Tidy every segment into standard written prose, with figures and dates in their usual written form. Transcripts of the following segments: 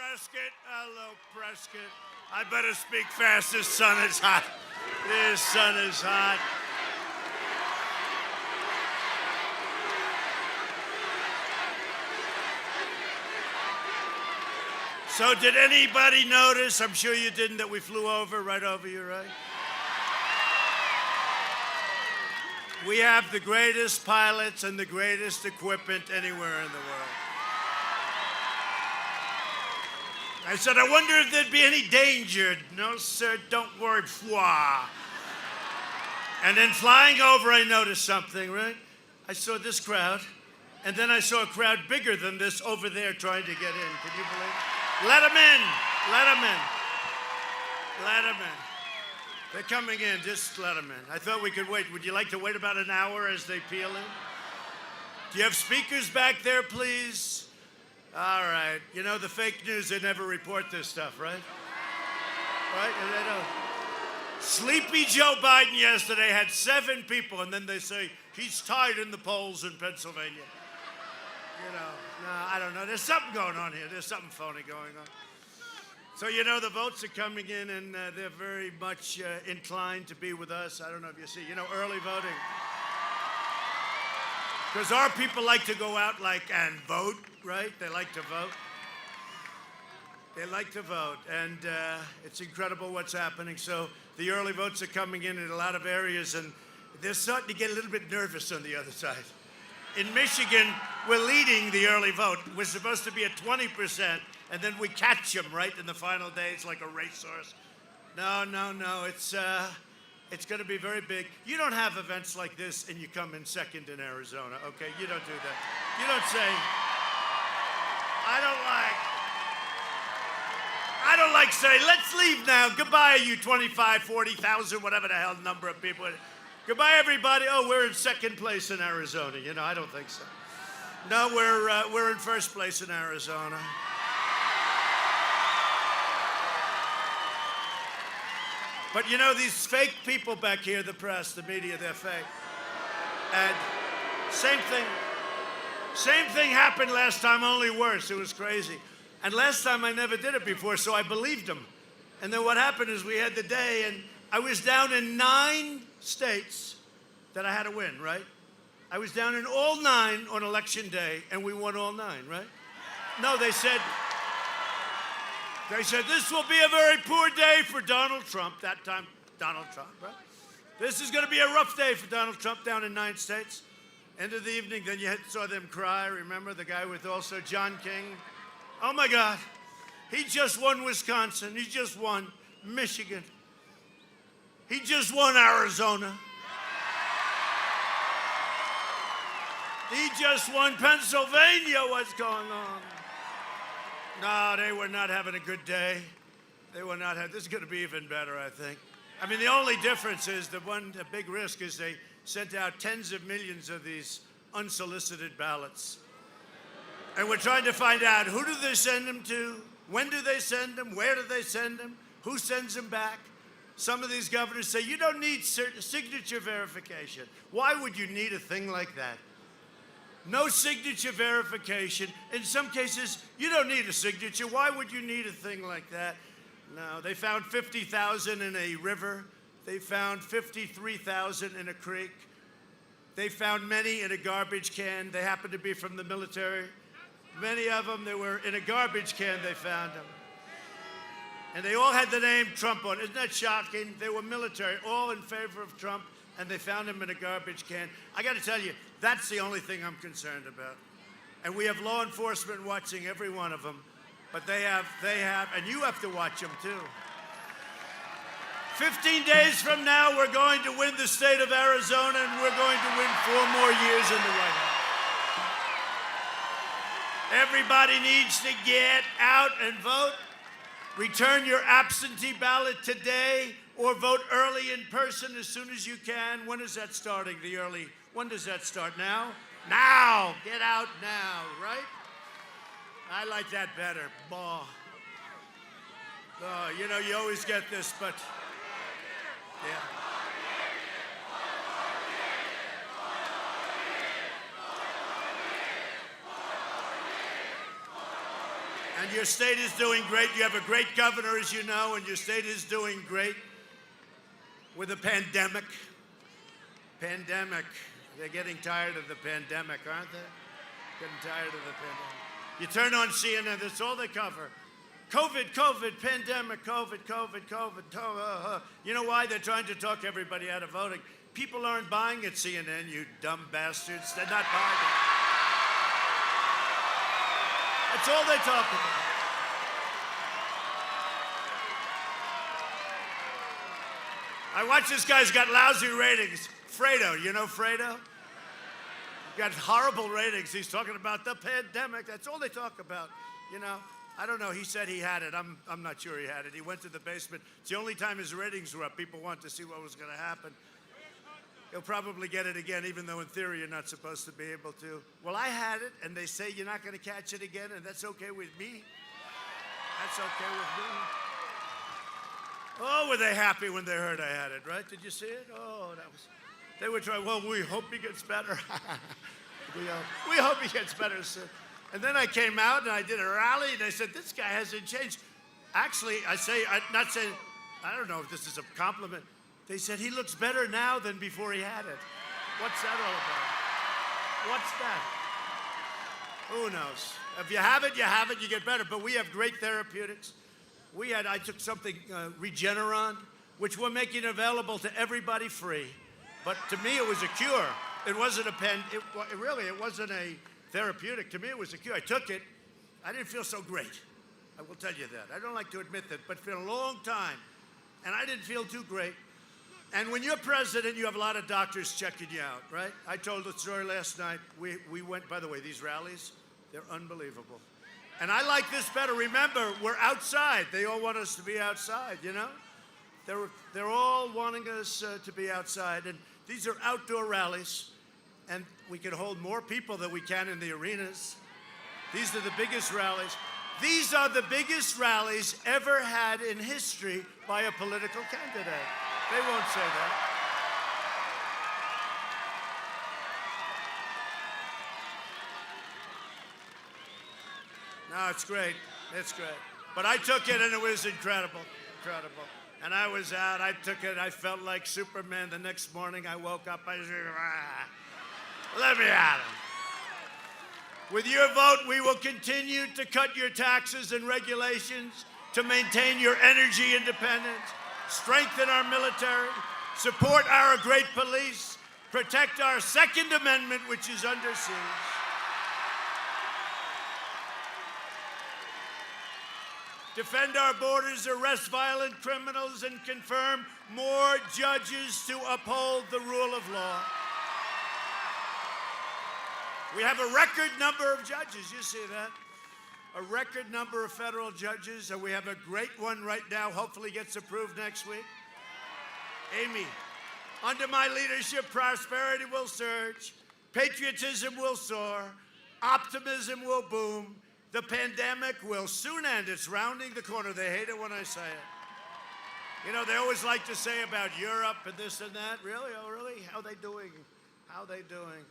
Prescott. Hello, Prescott. I better speak fast. This sun is hot. This sun is hot. So did anybody notice, I'm sure you didn't, that we flew right over you, right? We have the greatest pilots and the greatest equipment anywhere in the world. I said, I wonder if there'd be any danger. No, sir, don't worry. Pwah. And then flying over, I noticed something, right? I saw this crowd, and then I saw a crowd bigger than this over there trying to get in. Can you believe it? Let them in. Let them in. Let them in. They're coming in. Just let them in. I thought we could wait. Would you like to wait about an hour as they peel in? Do you have speakers back there, please? All right. You know, the fake news, they never report this stuff, right? Right? And they don't. Sleepy Joe Biden yesterday had 7 people, and then they say he's tied in the polls in Pennsylvania. You know, no, I don't know. There's something going on here. There's something phony going on. So, you know, the votes are coming in, and they're very much inclined to be with us. I don't know if you see, you know, early voting. Because our people like to go out and vote, right? They like to vote. They like to vote, and it's incredible what's happening. So the early votes are coming in a lot of areas, and they're starting to get a little bit nervous on the other side. In Michigan, we're leading the early vote. We're supposed to be at 20%, and then we catch them, right, in the final day. It's like a racehorse. No, it's going to be very big. You don't have events like this, and you come in second in Arizona, okay? You don't do that. You don't say, I don't like saying, let's leave now. Goodbye, you 25, 40,000, whatever the hell number of people. Goodbye, everybody. Oh, we're in second place in Arizona. You know, I don't think so. No, we're in first place in Arizona. But you know, these fake people back here, the press, the media, they're fake. And same thing happened last time, only worse. It was crazy. And last time I never did it before, so I believed them. And then what happened is we had the day, and I was down in 9 states that I had to win, right? I was down in all 9 on election day, and we won all 9, right? No, they said, this will be a very poor day for Donald Trump. That time, Donald Trump, right? This is going to be a rough day for Donald Trump down in 9 states. End of the evening, then you saw them cry. Remember the guy with also John King? Oh, my God. He just won Wisconsin. He just won Michigan. He just won Arizona. He just won Pennsylvania. What's going on? No, they were not having a good day. They were not having, this is going to be even better, I think. I mean, the only difference is the big risk is they sent out tens of millions of these unsolicited ballots. And we're trying to find out, who do they send them to? When do they send them? Where do they send them? Who sends them back? Some of these governors say, you don't need signature verification. Why would you need a thing like that? No signature verification. In some cases, you don't need a signature. Why would you need a thing like that? No, they found 50,000 in a river. They found 53,000 in a creek. They found many in a garbage can. They happened to be from the military. Many of them, they were in a garbage can, they found them. And they all had the name Trump on it. Isn't that shocking? They were military, all in favor of Trump, and they found him in a garbage can. I got to tell you, that's the only thing I'm concerned about. And we have law enforcement watching every one of them, but they have, and you have to watch them too. 15 days from now, we're going to win the state of Arizona, and we're going to win 4 more years in the White House. Everybody needs to get out and vote. Return your absentee ballot today, or vote early in person as soon as you can. When is that starting, the early? When does that start? Now? Now! Get out now, right? I like that better. Bah. Oh, you know, you always get this, but yeah. And your state is doing great. You have a great governor, as you know, and your state is doing great with a pandemic. Pandemic. They're getting tired of the pandemic, aren't they? Getting tired of the pandemic. You turn on CNN, that's all they cover. COVID, COVID, pandemic, COVID, COVID, COVID. You know why? They're trying to talk everybody out of voting. People aren't buying at CNN, you dumb bastards. They're not buying it. That's all they talk about. I watch this guy's got lousy ratings. Fredo, you know Fredo? Got horrible ratings. He's talking about the pandemic. That's all they talk about, you know. I don't know. He said he had it. I'm not sure he had it. He went to the basement. It's the only time his ratings were up. People want to see what was going to happen. He'll probably get it again, even though in theory you're not supposed to be able to. Well, I had it, and they say you're not going to catch it again, and that's okay with me. That's okay with me. Oh, were they happy when they heard I had it, right? Did you see it? Oh, that was... They were trying, well, we hope he gets better. we hope he gets better soon. And then I came out and I did a rally and they said, this guy hasn't changed. Actually, I'm not saying, I don't know if this is a compliment. They said, he looks better now than before he had it. What's that all about? What's that? Who knows? If you have it, you get better. But we have great therapeutics. I took something, Regeneron, which we're making available to everybody free. But to me, it was a cure. It wasn't it wasn't a therapeutic. To me, it was a cure. I took it. I didn't feel so great. I will tell you that. I don't like to admit that, but for a long time, and I didn't feel too great. And when you're president, you have a lot of doctors checking you out, right? I told the story last night. We went, by the way, these rallies, they're unbelievable. And I like this better. Remember, we're outside. They all want us to be outside, you know? They're all wanting us to be outside. And these are outdoor rallies. And we can hold more people than we can in the arenas. These are the biggest rallies. These are the biggest rallies ever had in history by a political candidate. They won't say that. No, it's great. It's great. But I took it and it was incredible. Incredible. And I was out. I took it. I felt like Superman. The next morning I woke up. I said, let me at it. With your vote, we will continue to cut your taxes and regulations to maintain your energy independence, strengthen our military, support our great police, protect our Second Amendment, which is under siege. Defend our borders, arrest violent criminals, and confirm more judges to uphold the rule of law. We have a record number of judges, you see that? A record number of federal judges, and we have a great one right now, hopefully gets approved next week. Amy, under my leadership, prosperity will surge, patriotism will soar, optimism will boom, the pandemic will soon end. It's rounding the corner. They hate it when I say it. You know, they always like to say about Europe and this and that. Really? Oh, really? How they doing? How they doing?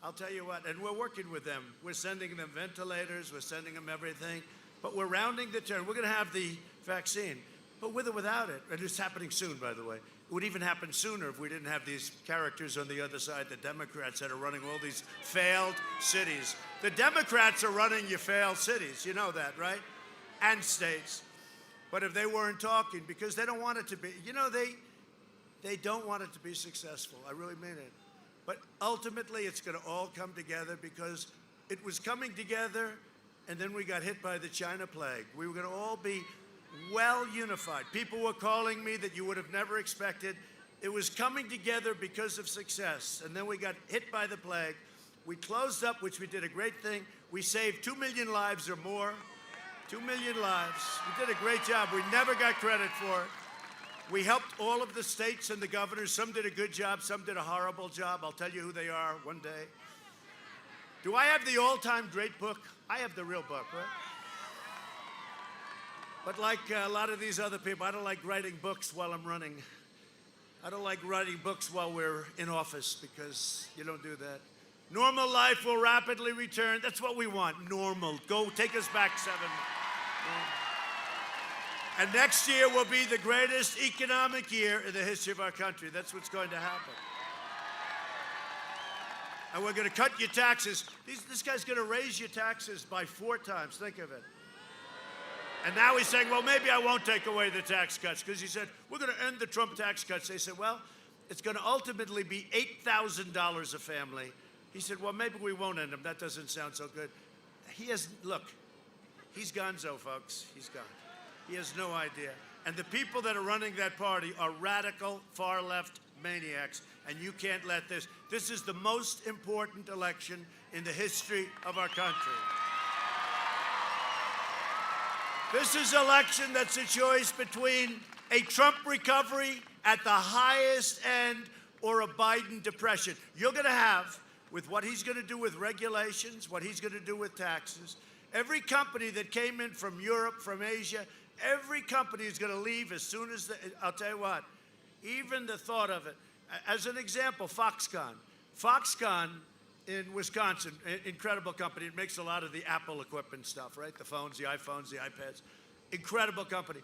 I'll tell you what, and we're working with them. We're sending them ventilators. We're sending them everything. But we're rounding the turn. We're going to have the vaccine, but with or without it. And it's happening soon, by the way. It would even happen sooner if we didn't have these characters on the other side, the Democrats that are running all these failed cities. The Democrats are running your failed cities. You know that, right? And states. But if they weren't talking, because they don't want it to be, you know, they don't want it to be successful. I really mean it. But ultimately, it's going to all come together because it was coming together, and then we got hit by the China plague. We were going to all be well unified. People were calling me that you would have never expected. It was coming together because of success, and then we got hit by the plague. We closed up, which we did a great thing. We saved 2 million lives or more. 2 million lives. We did a great job. We never got credit for it. We helped all of the states and the governors. Some did a good job, some did a horrible job. I'll tell you who they are one day. Do I have the all-time great book? I have the real book, right? But like a lot of these other people, I don't like writing books while I'm running. I don't like writing books while we're in office because you don't do that. Normal life will rapidly return. That's what we want, normal. Go take us back 7 months. And next year will be the greatest economic year in the history of our country. That's what's going to happen. And we're going to cut your taxes. This guy's going to raise your taxes by 4 times. Think of it. And now he's saying, well, maybe I won't take away the tax cuts, because he said, we're going to end the Trump tax cuts. They said, well, it's going to ultimately be $8,000 a family. He said, well, maybe we won't end them. That doesn't sound so good. Look, he's gonzo, folks. He's gone. He has no idea. And the people that are running that party are radical, far-left maniacs, and you can't let this. This is the most important election in the history of our country. This is an election that's a choice between a Trump recovery at the highest end or a Biden depression. You're going to have, with what he's going to do with regulations, what he's going to do with taxes, every company that came in from Europe, from Asia, every company is going to leave as soon as I'll tell you what, even the thought of it. As an example, Foxconn. Foxconn in Wisconsin, incredible company. It makes a lot of the Apple equipment stuff, right? The phones, the iPhones, the iPads. Incredible company.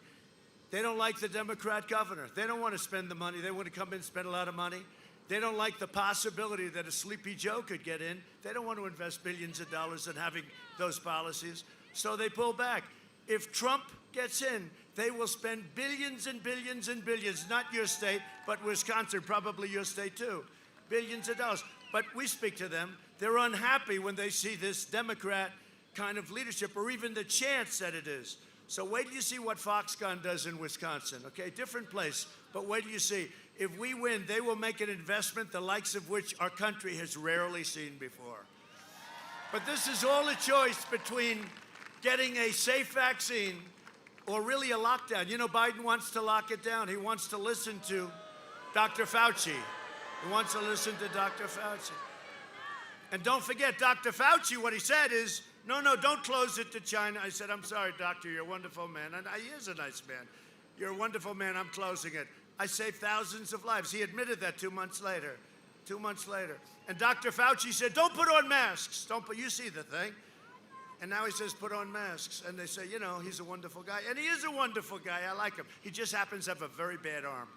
They don't like the Democrat governor. They don't want to spend the money. They want to come in and spend a lot of money. They don't like the possibility that a Sleepy Joe could get in. They don't want to invest billions of dollars in having those policies. So they pull back. If Trump gets in, they will spend billions and billions and billions, not your state, but Wisconsin, probably your state too, billions of dollars. But we speak to them. They're unhappy when they see this Democrat kind of leadership, or even the chance that it is. So wait till you see what Foxconn does in Wisconsin, okay? Different place, but wait till you see. If we win, they will make an investment the likes of which our country has rarely seen before. But this is all a choice between getting a safe vaccine or really a lockdown. You know, Biden wants to lock it down. He wants to listen to Dr. Fauci. He wants to listen to Dr. Fauci. And don't forget, Dr. Fauci, what he said is, no, don't close it to China. I said, I'm sorry, doctor, you're a wonderful man. And he is a nice man. You're a wonderful man, I'm closing it. I saved thousands of lives. He admitted that 2 months later. 2 months later. And Dr. Fauci said, don't put on masks. You see the thing. And now he says, put on masks. And they say, you know, he's a wonderful guy. And he is a wonderful guy. I like him. He just happens to have a very bad arm.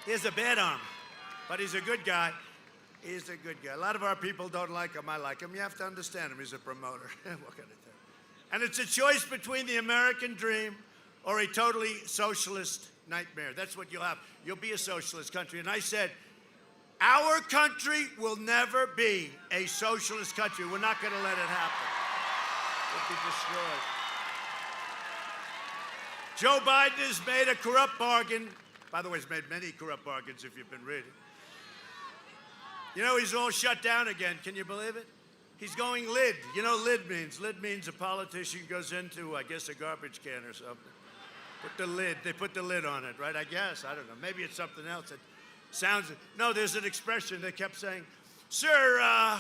He has a bad arm, but he's a good guy. He's a good guy. A lot of our people don't like him. I like him. You have to understand him. He's a promoter. What can I tell you? And it's a choice between the American dream or a totally socialist nightmare. That's what you'll have. You'll be a socialist country. And I said, our country will never be a socialist country. We're not going to let it happen. It'll be destroyed. Joe Biden has made a corrupt bargain. By the way, he's made many corrupt bargains if you've been reading. You know, he's all shut down again. Can you believe it? He's going lid. You know lid means? Lid means a politician goes into, I guess, a garbage can or something. Put the lid. They put the lid on it, right? I guess. I don't know. Maybe it's something else. It sounds... No, there's an expression. They kept saying, sir,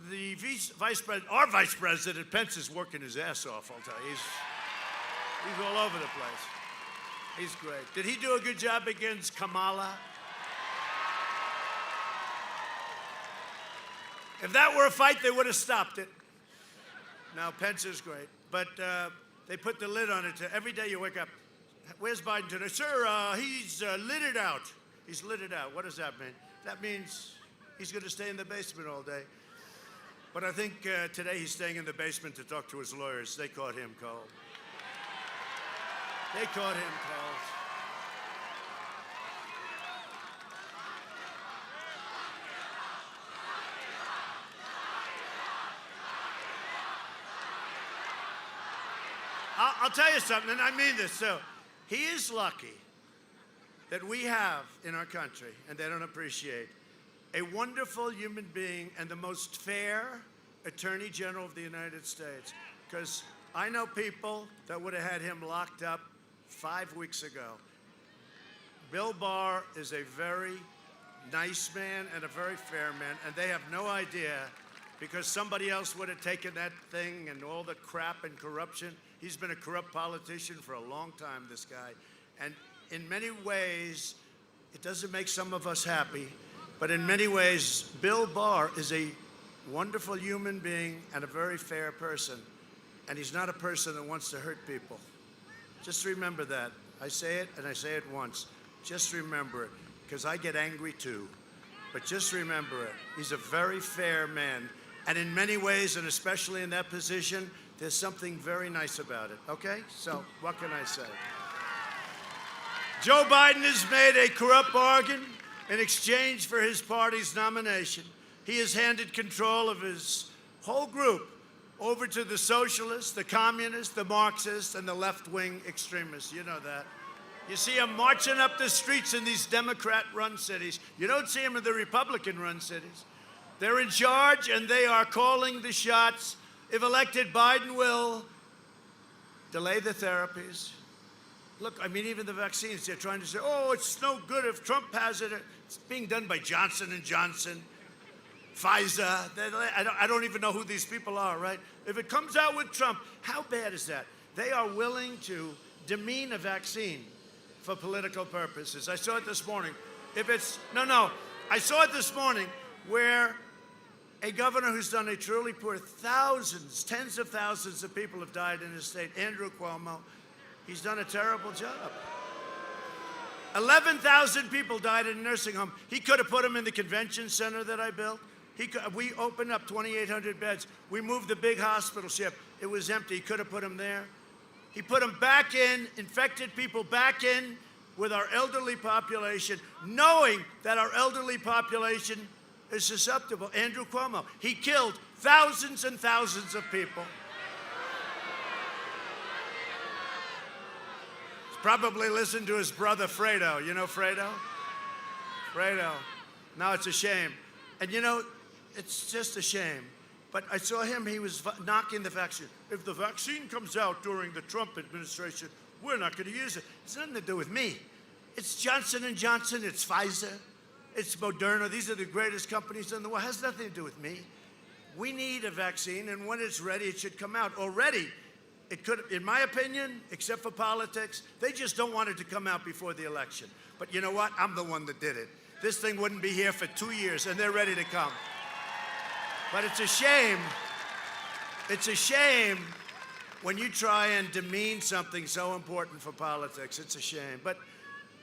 the vice president, our vice president, Pence, is working his ass off, I'll tell you. He's all over the place. He's great. Did he do a good job against Kamala? If that were a fight, they would have stopped it. Now, Pence is great. But they put the lid on it. Every day you wake up, where's Biden today? Sir, he's lidded out. He's lidded out. What does that mean? That means he's going to stay in the basement all day. But I think today he's staying in the basement to talk to his lawyers. They caught him cold. They caught him cold. I'll tell you something, and I mean this. So, he is lucky that we have in our country, and they don't appreciate, a wonderful human being and the most fair Attorney General of the United States. Because I know people that would have had him locked up 5 weeks ago. Bill Barr is a very nice man and a very fair man, and they have no idea, because somebody else would have taken that thing and all the crap and corruption. He's been a corrupt politician for a long time, this guy. And in many ways, it doesn't make some of us happy, But in many ways, Bill Barr is a wonderful human being and a very fair person. And he's not a person that wants to hurt people. Just remember that. I say it, and I say it once. Just remember it, because I get angry too. But just remember it. He's a very fair man. And in many ways, and especially in that position, there's something very nice about it, okay? So what can I say? Joe Biden has made a corrupt bargain in exchange for his party's nomination. He has handed control of his whole group over to the socialists, the communists, the Marxists, and the left-wing extremists. You know that. You see them marching up the streets in these Democrat-run cities. You don't see them in the Republican-run cities. They're in charge, and they are calling the shots. If elected, Biden will delay the therapies. Look, I mean, even the vaccines, they're trying to say, oh, it's no good if Trump has it. It's being done by Johnson & Johnson, Pfizer. I don't even know who these people are, right? If it comes out with Trump, how bad is that? They are willing to demean a vaccine for political purposes. I saw it this morning. I saw it this morning where a governor who's done a truly poor, thousands, tens of thousands of people have died in his state, Andrew Cuomo, he's done a terrible job. 11,000 people died in a nursing home. He could have put them in the convention center that I built. We opened up 2,800 beds. We moved the big hospital ship. It was empty. He could have put them there. He put them back in, infected people back in with our elderly population, knowing that our elderly population is susceptible. Andrew Cuomo, he killed thousands and thousands of people. He's probably listened to his brother Fredo. You know Fredo? Fredo. Now it's a shame. And you know, it's just a shame. But I saw him, he was knocking the vaccine. If the vaccine comes out during the Trump administration, we're not going to use it. It's nothing to do with me. It's Johnson & Johnson, it's Pfizer, it's Moderna. These are the greatest companies in the world. It has nothing to do with me. We need a vaccine, and when it's ready, it should come out. Already, it could, in my opinion, except for politics, they just don't want it to come out before the election. But you know what? I'm the one that did it. This thing wouldn't be here for 2 years, and they're ready to come. But it's a shame. It's a shame when you try and demean something so important for politics. It's a shame. But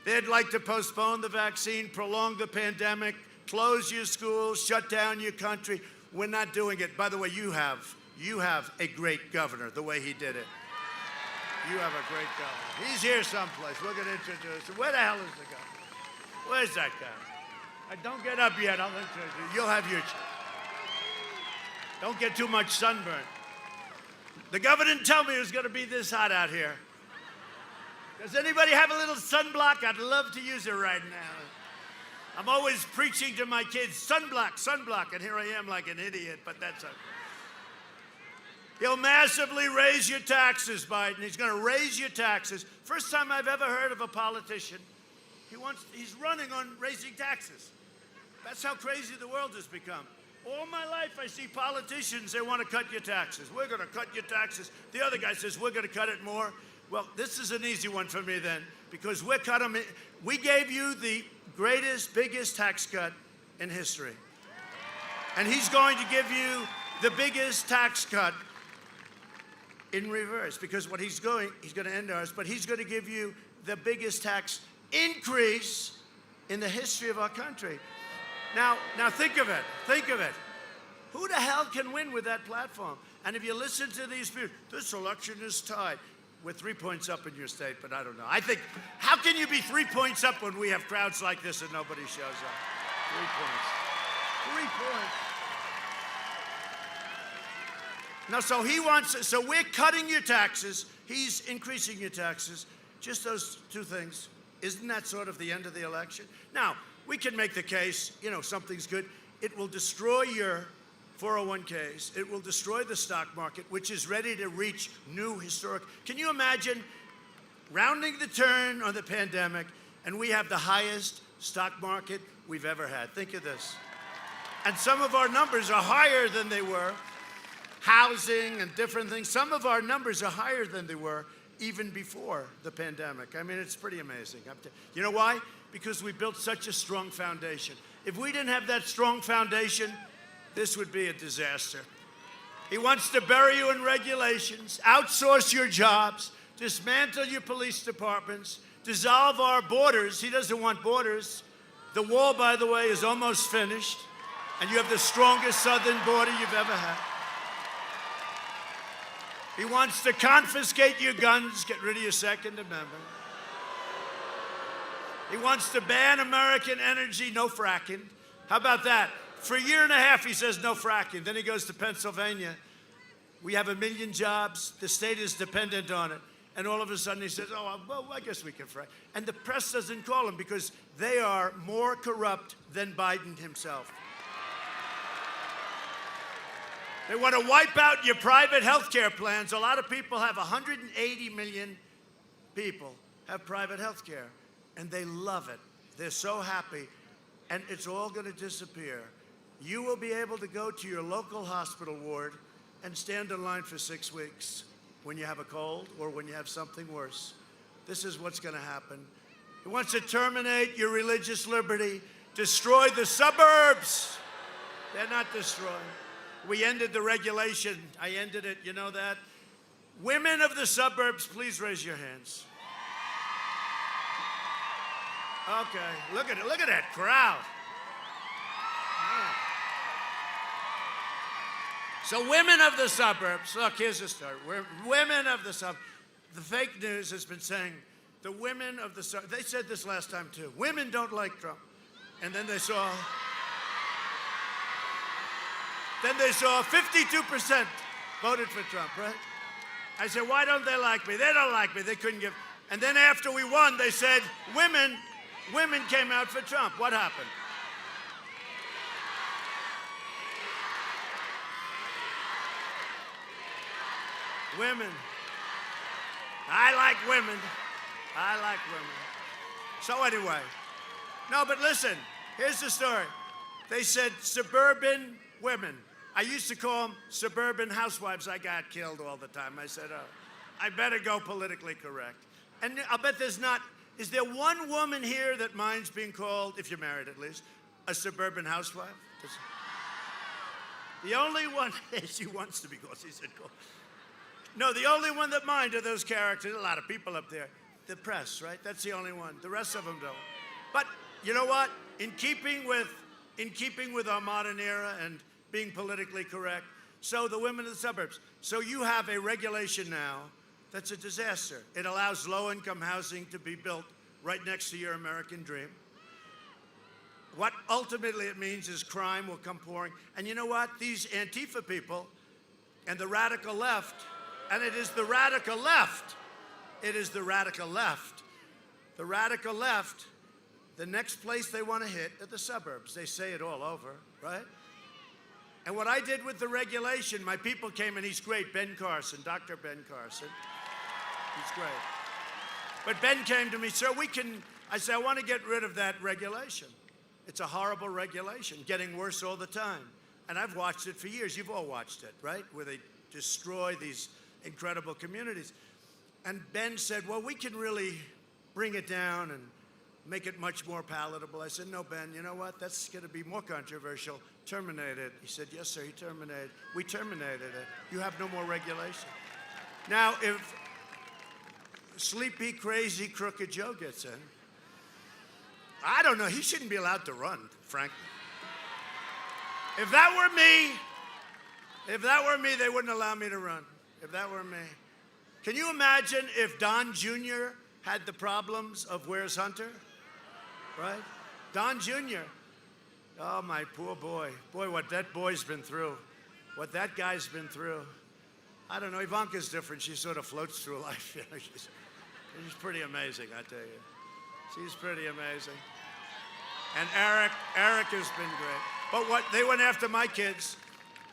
they'd like to postpone the vaccine, prolong the pandemic, close your schools, shut down your country. We're not doing it. By the way, you have a great governor, the way he did it. You have a great governor. He's here someplace. We're going to introduce him. Where the hell is the governor? Where's that guy? Don't get up yet. I'll introduce you. You'll have your chance. Don't get too much sunburn. The governor didn't tell me it was going to be this hot out here. Does anybody have a little sunblock? I'd love to use it right now. I'm always preaching to my kids, sunblock, sunblock, and here I am like an idiot, but that's okay. He'll massively raise your taxes, Biden. He's going to raise your taxes. First time I've ever heard of a politician. He's running on raising taxes. That's how crazy the world has become. All my life, I see politicians, they want to cut your taxes. We're going to cut your taxes. The other guy says, we're going to cut it more. Well, this is an easy one for me then, because we gave you the greatest, biggest tax cut in history. And he's going to give you the biggest tax cut in reverse, because he's going to end ours, but he's going to give you the biggest tax increase in the history of our country. Now think of it. Who the hell can win with that platform? And if you listen to these people, this election is tied. We're 3 points up in your state, but I don't know. I think, how can you be 3 points up when we have crowds like this and nobody shows up? 3 points. 3 points. Now, so we're cutting your taxes. He's increasing your taxes. Just those two things. Isn't that sort of the end of the election? Now, we can make the case, something's good. It will destroy your 401ks. It will destroy the stock market, which is ready to reach new historic. Can you imagine rounding the turn on the pandemic, and we have the highest stock market we've ever had? Think of this. And some of our numbers are higher than they were. Housing and different things. Some of our numbers are higher than they were even before the pandemic. I mean, it's pretty amazing. You know why? Because we built such a strong foundation. If we didn't have that strong foundation, this would be a disaster. He wants to bury you in regulations, outsource your jobs, dismantle your police departments, dissolve our borders. He doesn't want borders. The wall, by the way, is almost finished, and you have the strongest southern border you've ever had. He wants to confiscate your guns, get rid of your Second Amendment. He wants to ban American energy, no fracking. How about that? For a year and a half, he says no fracking. Then he goes to Pennsylvania. We have 1 million jobs. The state is dependent on it. And all of a sudden he says, oh, well, I guess we can frack. And the press doesn't call him because they are more corrupt than Biden himself. They want to wipe out your private health care plans. A lot of people have 180 million people have private health care. And they love it. They're so happy. And it's all going to disappear. You will be able to go to your local hospital ward and stand in line for 6 weeks when you have a cold or when you have something worse. This is what's going to happen. He wants to terminate your religious liberty, destroy the suburbs. They're not destroying. We ended the regulation. I ended it. You know that? Women of the suburbs, please raise your hands. Okay, look at it. Look at that crowd. So women of the suburbs, look, here's the story. Women of the suburbs. The fake news has been saying the women of the suburbs, they said this last time too, women don't like Trump. And then they saw 52% voted for Trump, right? I said, why don't they like me? They don't like me. They couldn't give. And then after we won, they said, women came out for Trump. What happened? Women. I like women. I like women. So anyway, no, but listen, here's the story. They said suburban women. I used to call them suburban housewives. I got killed all the time. I said, oh, I better go politically correct. And I'll bet there's not, is there one woman here that minds being called, if you're married at least, a suburban housewife? The only one, she wants to be called, she said called. No, the only one that mind are those characters, a lot of people up there. The press, right? That's the only one. The rest of them don't. But you know what? In keeping with our modern era and being politically correct, so the women of the suburbs. So you have a regulation now that's a disaster. It allows low-income housing to be built right next to your American dream. What ultimately it means is crime will come pouring. And you know what? These Antifa people and the radical left, and it is the radical left. It is the radical left. The radical left, the next place they want to hit are the suburbs. They say it all over, right? And what I did with the regulation, my people came, and he's great, Ben Carson, Dr. Ben Carson. He's great. But Ben came to me, sir, I said, I want to get rid of that regulation. It's a horrible regulation, getting worse all the time. And I've watched it for years. You've all watched it, right? Where they destroy these incredible communities. And Ben said, well, we can really bring it down and make it much more palatable. I said, no, Ben, you know what? That's going to be more controversial. Terminate it. He said, yes, sir, we terminated it. You have no more regulation. Now, if sleepy, crazy, crooked Joe gets in, I don't know, he shouldn't be allowed to run, frankly. If that were me, they wouldn't allow me to run. If that were me. Can you imagine if Don Jr. had the problems of Where's Hunter? Right? Don Jr. Oh, my poor boy. Boy, what that boy's been through. What that guy's been through. I don't know, Ivanka's different. She sort of floats through life. You know, she's pretty amazing, I tell you. She's pretty amazing. And Eric has been great. But what, they went after my kids,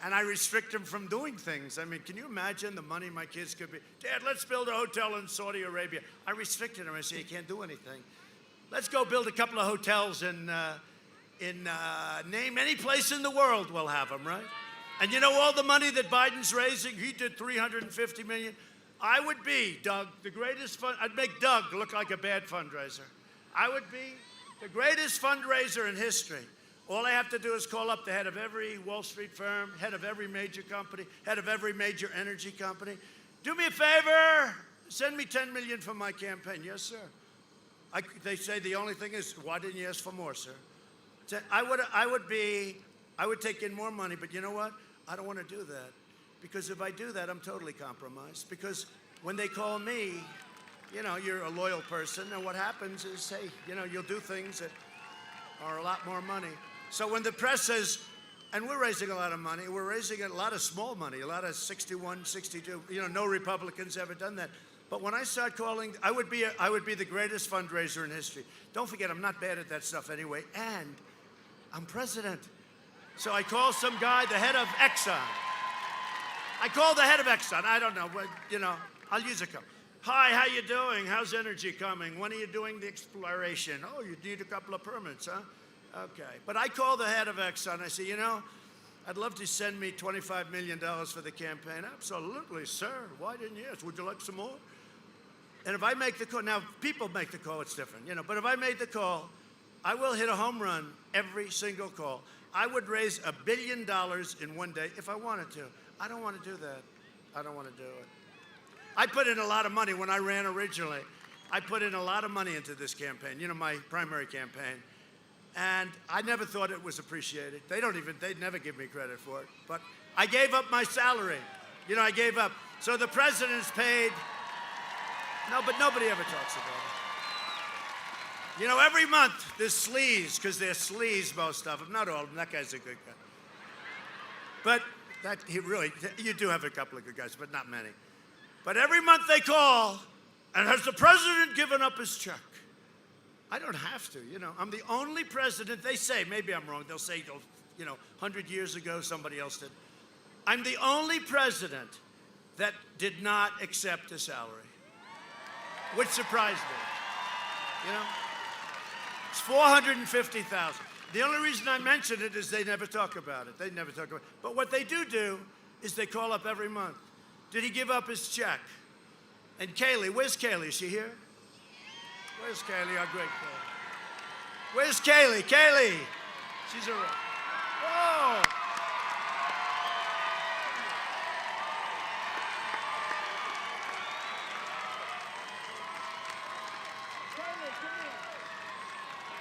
and I restrict them from doing things. I mean, can you imagine the money my kids could be? Dad, let's build a hotel in Saudi Arabia. I restricted them. I said, you can't do anything. Let's go build a couple of hotels in name any place in the world, we'll have them, right? And you know all the money that Biden's raising? He did $350 million. I would be, Doug, the greatest I'd make Doug look like a bad fundraiser. I would be the greatest fundraiser in history. All I have to do is call up the head of every Wall Street firm, head of every major company, head of every major energy company. Do me a favor, send me $10 million for my campaign. Yes, sir. They say the only thing is, why didn't you ask for more, sir? I would take in more money, but you know what? I don't want to do that. Because if I do that, I'm totally compromised. Because when they call me, you know, you're a loyal person, and what happens is, hey, you know, you'll do things that are a lot more money. So when the press says, and we're raising a lot of money, we're raising a lot of small money, a lot of 61, 62, you know, no Republicans ever done that. But when I start calling, I would be the greatest fundraiser in history. Don't forget, I'm not bad at that stuff anyway, and I'm president. So I call some guy, the head of Exxon. I call the head of Exxon. I don't know, but, you know, I'll use a couple. Hi, how you doing? How's energy coming? When are you doing the exploration? Oh, you need a couple of permits, huh? Okay. But I call the head of Exxon. I say, you know, I'd love to send me $25 million for the campaign. Absolutely, sir. Why didn't you ask? Would you like some more? And if I make the call, now if people make the call, it's different, you know, but if I made the call, I will hit a home run every single call. I would raise $1 billion in one day if I wanted to. I don't want to do that. I don't want to do it. I put in a lot of money when I ran originally. I put in a lot of money into this campaign, you know, my primary campaign. And I never thought it was appreciated. They'd never give me credit for it. But I gave up my salary. You know, I gave up. So the president's paid. No, but nobody ever talks about it. You know, every month there's sleaze, because they're sleaze, most of them. Not all of them. That guy's a good guy. But you do have a couple of good guys, but not many. But every month they call, and has the president given up his check? I don't have to, you know. I'm the only president, they say, maybe I'm wrong, they'll say, you know, 100 years ago somebody else did. I'm the only president that did not accept a salary, which surprised me, you know. It's $450,000. The only reason I mention it is they never talk about it. They never talk about it. But what they do is they call up every month. Did he give up his check? And Kaylee, where's Kaylee? Is she here? Where's Kaylee, our great Kaylee? Where's Kaylee? Kaylee! She's around. Whoa! Kaylee,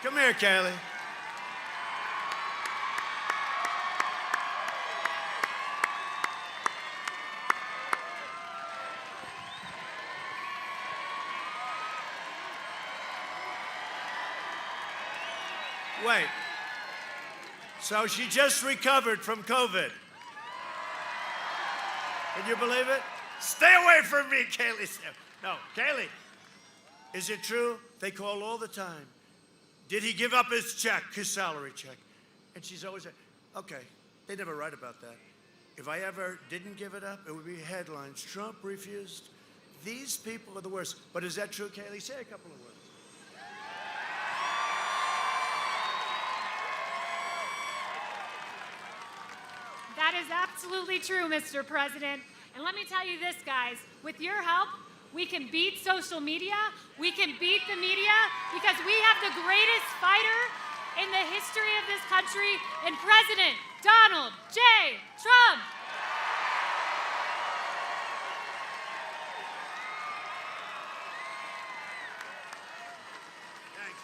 come here, Kaylee. Wait. So she just recovered from COVID. Can you believe it? Stay away from me, Kaylee. No, Kaylee, is it true? They call all the time. Did he give up his check, his salary check? And she's always like, okay, they never write about that. If I ever didn't give it up, it would be headlines. Trump refused. These people are the worst. But is that true, Kaylee? Say a couple of words. That is absolutely true, Mr. President. And let me tell you this, guys. With your help, we can beat social media. We can beat the media because we have the greatest fighter in the history of this country in President Donald J. Trump. Thanks.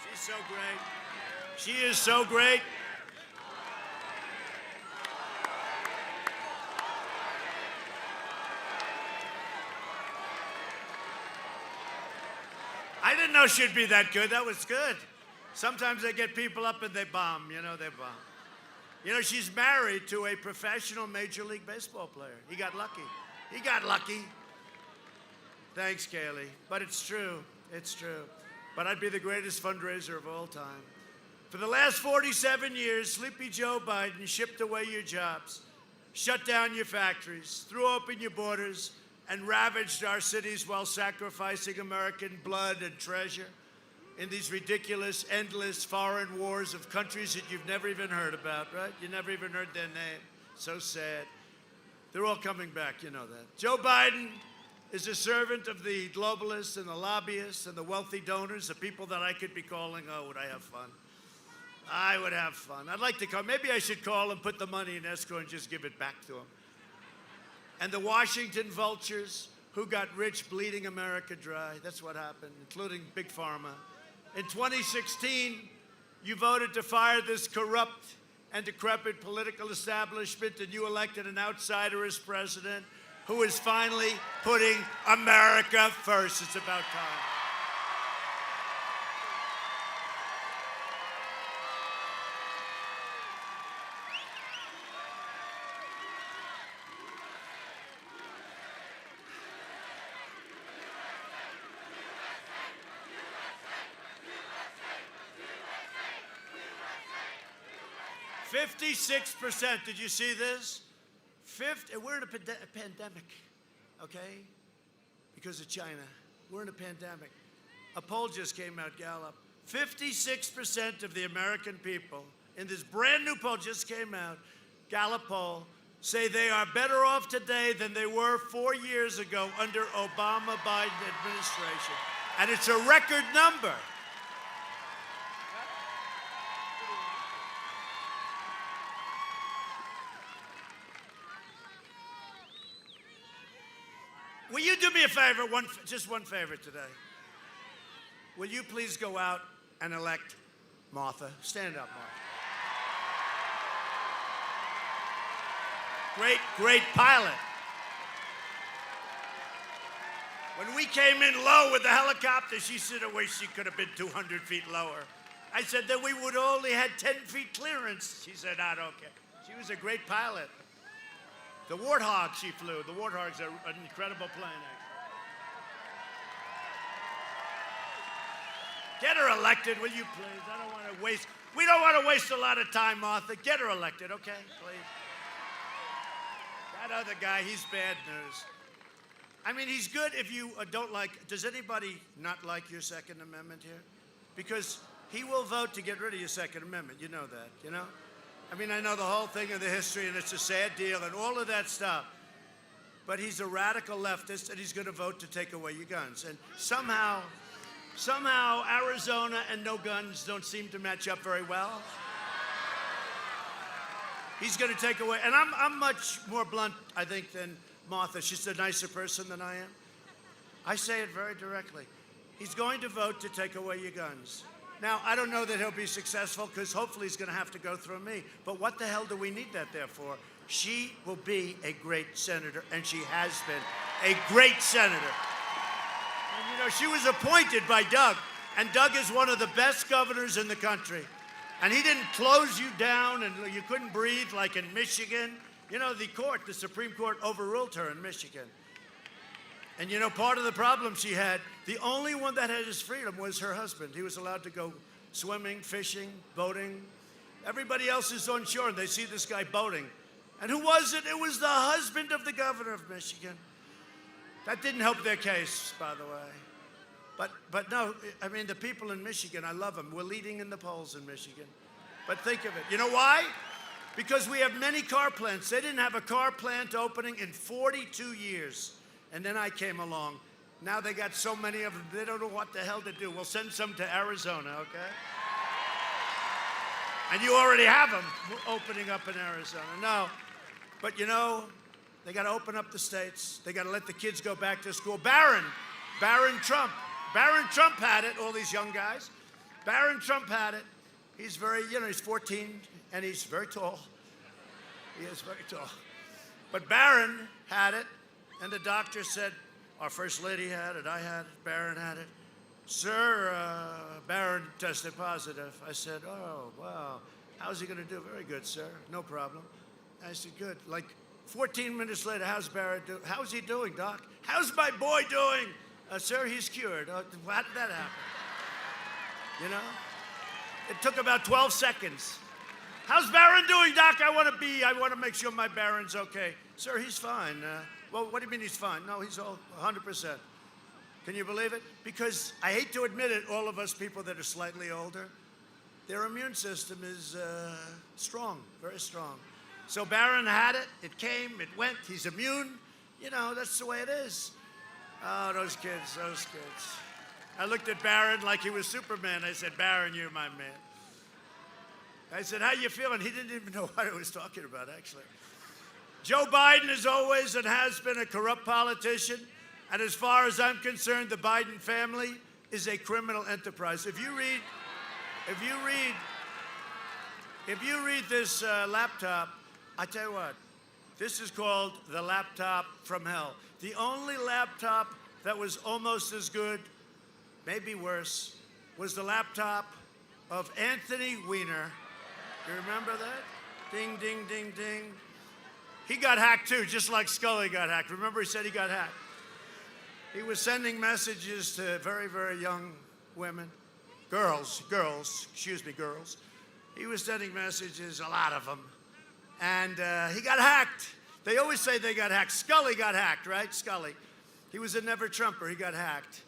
She's so great. She is so great. I didn't know she'd be that good. That was good. Sometimes they get people up and they bomb, you know, they bomb. You know, she's married to a professional Major League Baseball player. He got lucky. He got lucky. Thanks, Kaylee. But it's true. It's true. But I'd be the greatest fundraiser of all time. For the last 47 years, Sleepy Joe Biden shipped away your jobs, shut down your factories, threw open your borders, and ravaged our cities while sacrificing American blood and treasure in these ridiculous, endless foreign wars of countries that you've never even heard about, right? You never even heard their name. So sad. They're all coming back, you know that. Joe Biden is a servant of the globalists and the lobbyists and the wealthy donors, the people that I could be calling, oh, would I have fun? I would have fun. I'd like to call. Maybe I should call and put the money in escrow and just give it back to him. And the Washington vultures who got rich bleeding America dry. That's what happened, including Big Pharma. In 2016, you voted to fire this corrupt and decrepit political establishment, and you elected an outsider as president who is finally putting America first. It's about time. USA, 56%. Did you see this? We're in a pandemic, okay? Because of China. We're in a pandemic. A poll just came out, Gallup. 56% of the American people in this brand new poll just came out, Gallup poll, say they are better off today than they were 4 years ago under Obama-Biden administration. And it's a record number. Will you do me a favor, just one favor today? Will you please go out and elect Martha? Stand up, Martha. Great pilot. When we came in low with the helicopter, she said, I wish she could have been 200 feet lower. I said that we would only had 10 feet clearance. She said, I don't care. She was a great pilot. The Warthog she flew. The Warthog's an incredible plane, actually. Get her elected, will you please? We don't want to waste a lot of time, Martha. Get her elected, okay, please? That other guy, he's bad news. I mean, he's good if you don't like, does anybody not like your Second Amendment here? Because he will vote to get rid of your Second Amendment. You know that, you know? I mean, I know the whole thing of the history, and it's a sad deal, and all of that stuff. But he's a radical leftist, and he's going to vote to take away your guns. And somehow Arizona and no guns don't seem to match up very well. He's going to take away, and I'm much more blunt, I think, than Martha. She's a nicer person than I am. I say it very directly. He's going to vote to take away your guns. Now, I don't know that he'll be successful because hopefully he's going to have to go through me. But what the hell do we need that there for? She will be a great senator, and she has been a great senator. And, you know, she was appointed by Doug, and Doug is one of the best governors in the country. And he didn't close you down, and you couldn't breathe like in Michigan. You know, the Supreme Court overruled her in Michigan. And, you know, part of the problem she had, the only one that had his freedom was her husband. He was allowed to go swimming, fishing, boating. Everybody else is on shore, and they see this guy boating. And who was it? It was the husband of the governor of Michigan. That didn't help their case, by the way. But no, I mean, the people in Michigan, I love them. We're leading in the polls in Michigan. But think of it. You know why? Because we have many car plants. They didn't have a car plant opening in 42 years. And then I came along. Now they got so many of them, they don't know what the hell to do. We'll send some to Arizona, okay? And you already have them opening up in Arizona. No, but you know, they got to open up the states. They got to let the kids go back to school. Barron Trump had it, all these young guys. Barron Trump had it. He's very, you know, he's 14, and he's very tall. He is very tall. But Barron had it. And the doctor said, our first lady had it, I had it, Barron had it. Sir, Barron tested positive. I said, oh, wow. How's he going to do? Very good, sir. No problem. I said, good. Like 14 minutes later, how's Barron doing? How's he doing, doc? How's my boy doing? Sir, he's cured. How did that happen? You know? It took about 12 seconds. How's Barron doing, doc? I want to make sure my Barron's okay. Sir, he's fine. Well, what do you mean he's fine? No, he's all 100%. Can you believe it? Because I hate to admit it, all of us people that are slightly older, their immune system is strong, very strong. So Barron had it, it came, it went, he's immune. You know, that's the way it is. Oh, those kids. I looked at Barron like he was Superman. I said, Barron, you're my man. I said, how you feeling? He didn't even know what I was talking about, actually. Joe Biden is always and has been a corrupt politician. And as far as I'm concerned, the Biden family is a criminal enterprise. If you read this laptop, I tell you what, this is called the laptop from hell. The only laptop that was almost as good, maybe worse, was the laptop of Anthony Weiner. You remember that? Ding, ding, ding, ding. He got hacked too, just like Scully got hacked. Remember he said he got hacked? He was sending messages to very, very young women, girls. He was sending messages, a lot of them. And he got hacked. They always say they got hacked. Scully got hacked, right? Scully. He was a never-Trumper. He got hacked.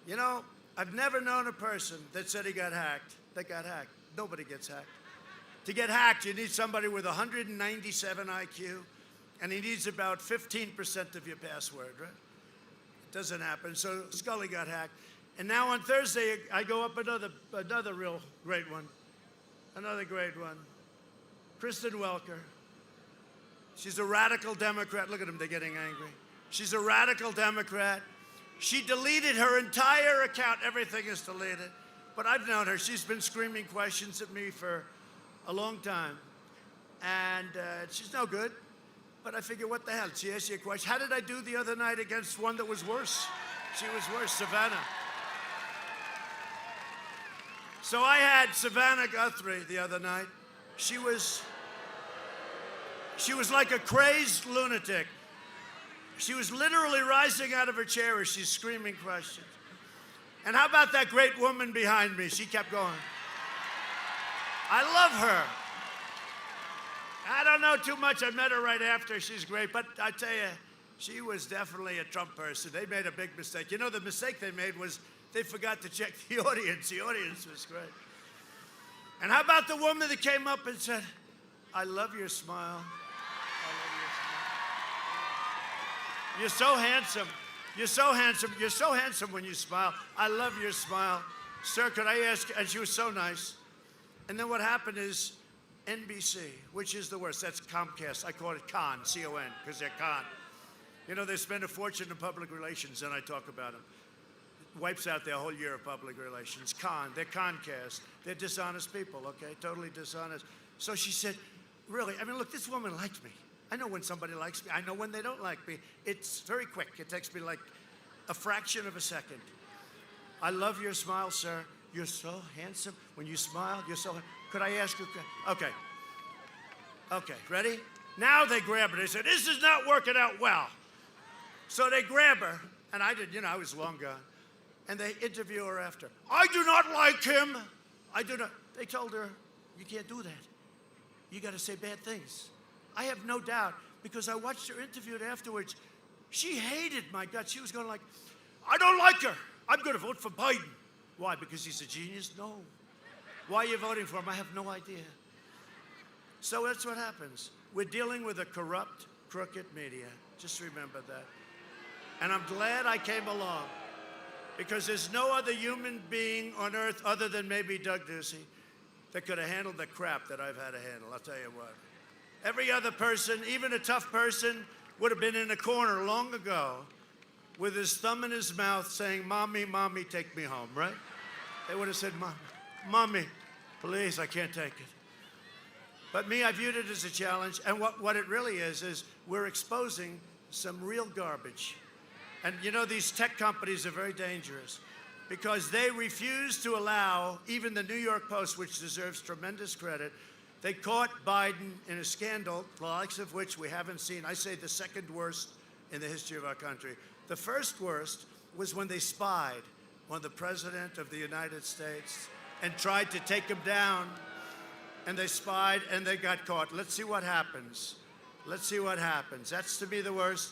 You know, I've never known a person that said he got hacked that got hacked. Nobody gets hacked. To get hacked, you need somebody with 197 IQ, and he needs about 15% of your password, right? It doesn't happen. So Scully got hacked. And now on Thursday, I go up another real great one. Another great one. Kristen Welker. She's a radical Democrat. Look at them, they're getting angry. She's a radical Democrat. She deleted her entire account. Everything is deleted. But I've known her. She's been screaming questions at me for a long time. And she's no good. But I figure, what the hell? She asked you a question. How did I do the other night against one that was worse? She was worse, Savannah. So I had Savannah Guthrie the other night. She was like a crazed lunatic. She was literally rising out of her chair as she's screaming questions. And how about that great woman behind me? She kept going. I love her. I don't know too much. I met her right after. She's great. But I tell you, she was definitely a Trump person. They made a big mistake. You know, the mistake they made was they forgot to check the audience. The audience was great. And how about the woman that came up and said, I love your smile. I love your smile. You're so handsome. You're so handsome. You're so handsome when you smile. I love your smile. Sir, could I ask? And she was so nice. And then what happened is NBC, which is the worst. That's Comcast. I call it con, C-O-N, because they're con. You know, they spend a fortune in public relations, and I talk about them. Wipes out their whole year of public relations. Con, they're Concast. They're dishonest people, okay? Totally dishonest. So she said, really, I mean, look, this woman likes me. I know when somebody likes me. I know when they don't like me. It's very quick. It takes me like a fraction of a second. I love your smile, sir. You're so handsome. When you smile, you're so handsome. Could I ask you? Okay. Okay, ready? Now they grab her. They said, this is not working out well. So they grab her, and I did, you know, I was long gone. And they interview her after. I do not like him. I do not. They told her, you can't do that. You got to say bad things. I have no doubt, because I watched her interviewed afterwards. She hated my guts. She was going like, I don't like her. I'm going to vote for Biden. Why? Because he's a genius? No. Why are you voting for him? I have no idea. So that's what happens. We're dealing with a corrupt, crooked media. Just remember that. And I'm glad I came along, because there's no other human being on earth other than maybe Doug Ducey that could have handled the crap that I've had to handle. I'll tell you what. Every other person, even a tough person, would have been in a corner long ago with his thumb in his mouth saying, Mommy, Mommy, take me home, right? They would have said, Mommy, please, I can't take it. But me, I viewed it as a challenge. And what it really is we're exposing some real garbage. And you know, these tech companies are very dangerous because they refuse to allow, even the New York Post, which deserves tremendous credit, they caught Biden in a scandal, the likes of which we haven't seen. I say the second worst in the history of our country. The first worst was when they spied on the President of the United States and tried to take him down. And they spied and they got caught. Let's see what happens. Let's see what happens. That's to me the worst.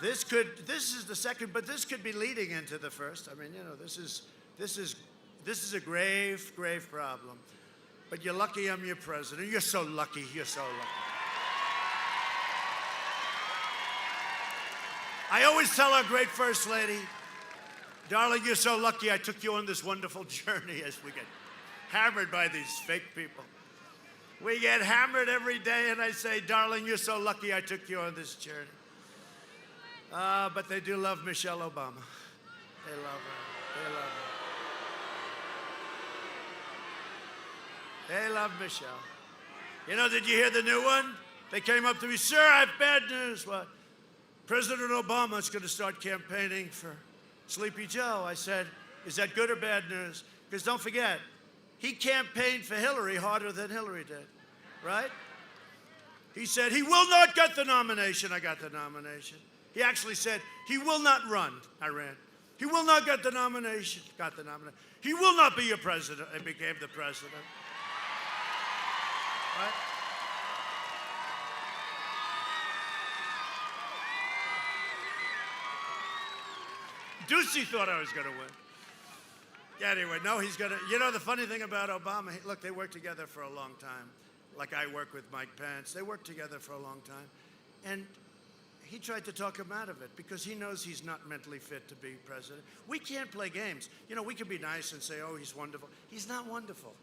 This is the second, but this could be leading into the first. I mean, you know, this is a grave, grave problem. But you're lucky I'm your president. You're so lucky. You're so lucky. I always tell our great First Lady, darling, you're so lucky I took you on this wonderful journey as we get hammered by these fake people. We get hammered every day, and I say, darling, you're so lucky I took you on this journey. But they do love Michelle Obama. They love her. They love her. They love Michelle. You know, did you hear the new one? They came up to me, sir, I have bad news. What? President Obama's going to start campaigning for Sleepy Joe. I said, is that good or bad news? Because don't forget, he campaigned for Hillary harder than Hillary did, right? He said, he will not get the nomination. I got the nomination. He actually said, he will not run. I ran. He will not get the nomination. Got the nomination. He will not be your president. I became the president. Right? Ducey thought I was going to win. Yeah, anyway, no, he's going to. You know, the funny thing about Obama, look, they worked together for a long time. Like I work with Mike Pence. They worked together for a long time. And he tried to talk him out of it because he knows he's not mentally fit to be president. We can't play games. You know, we can be nice and say, oh, he's wonderful. He's not wonderful.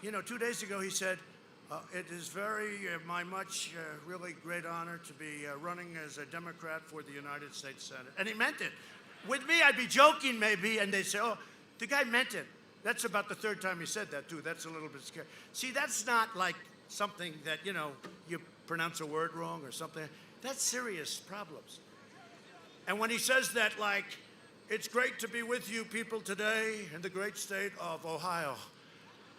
You know, 2 days ago he said, it is my really great honor to be running as a Democrat for the United States Senate. And he meant it. With me, I'd be joking maybe, and they'd say, oh, the guy meant it. That's about the third time he said that, too. That's a little bit scary. See, that's not like something that, you know, you pronounce a word wrong or something. That's serious problems. And when he says that, like, it's great to be with you people today in the great state of Ohio.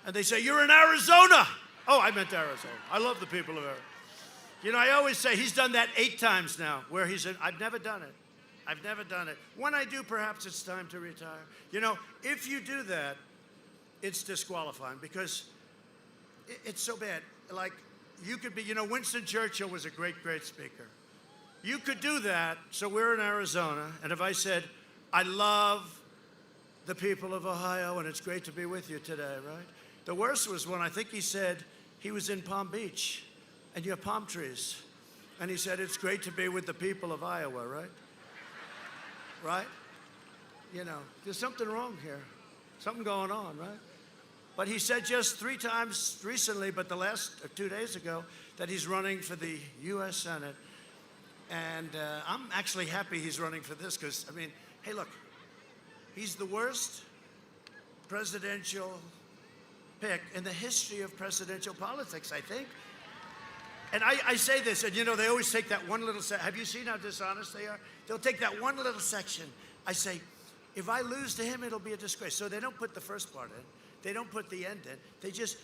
And they say, you're in Arizona. Oh, I meant Arizona. I love the people of Arizona. You know, I always say he's done that 8 times now, where he said, I've never done it. I've never done it. When I do, perhaps it's time to retire. You know, if you do that, it's disqualifying because it's so bad. Like, you could be, you know, Winston Churchill was a great, great speaker. You could do that, so we're in Arizona, and if I said, I love the people of Ohio, and it's great to be with you today, right? The worst was when I think he said he was in Palm Beach, and you have palm trees, and he said, it's great to be with the people of Iowa, right? Right? You know, there's something wrong here. Something going on, right? But he said just 3 times recently, but the last 2 days ago, that he's running for the U.S. Senate. And I'm actually happy he's running for this because, I mean, hey, look, he's the worst presidential pick in the history of presidential politics, I think. And I say this, and you know, they always take that one little section. Have you seen how dishonest they are? They'll take that one little section. I say, if I lose to him, it'll be a disgrace. So they don't put the first part in. They don't put the end in. They just,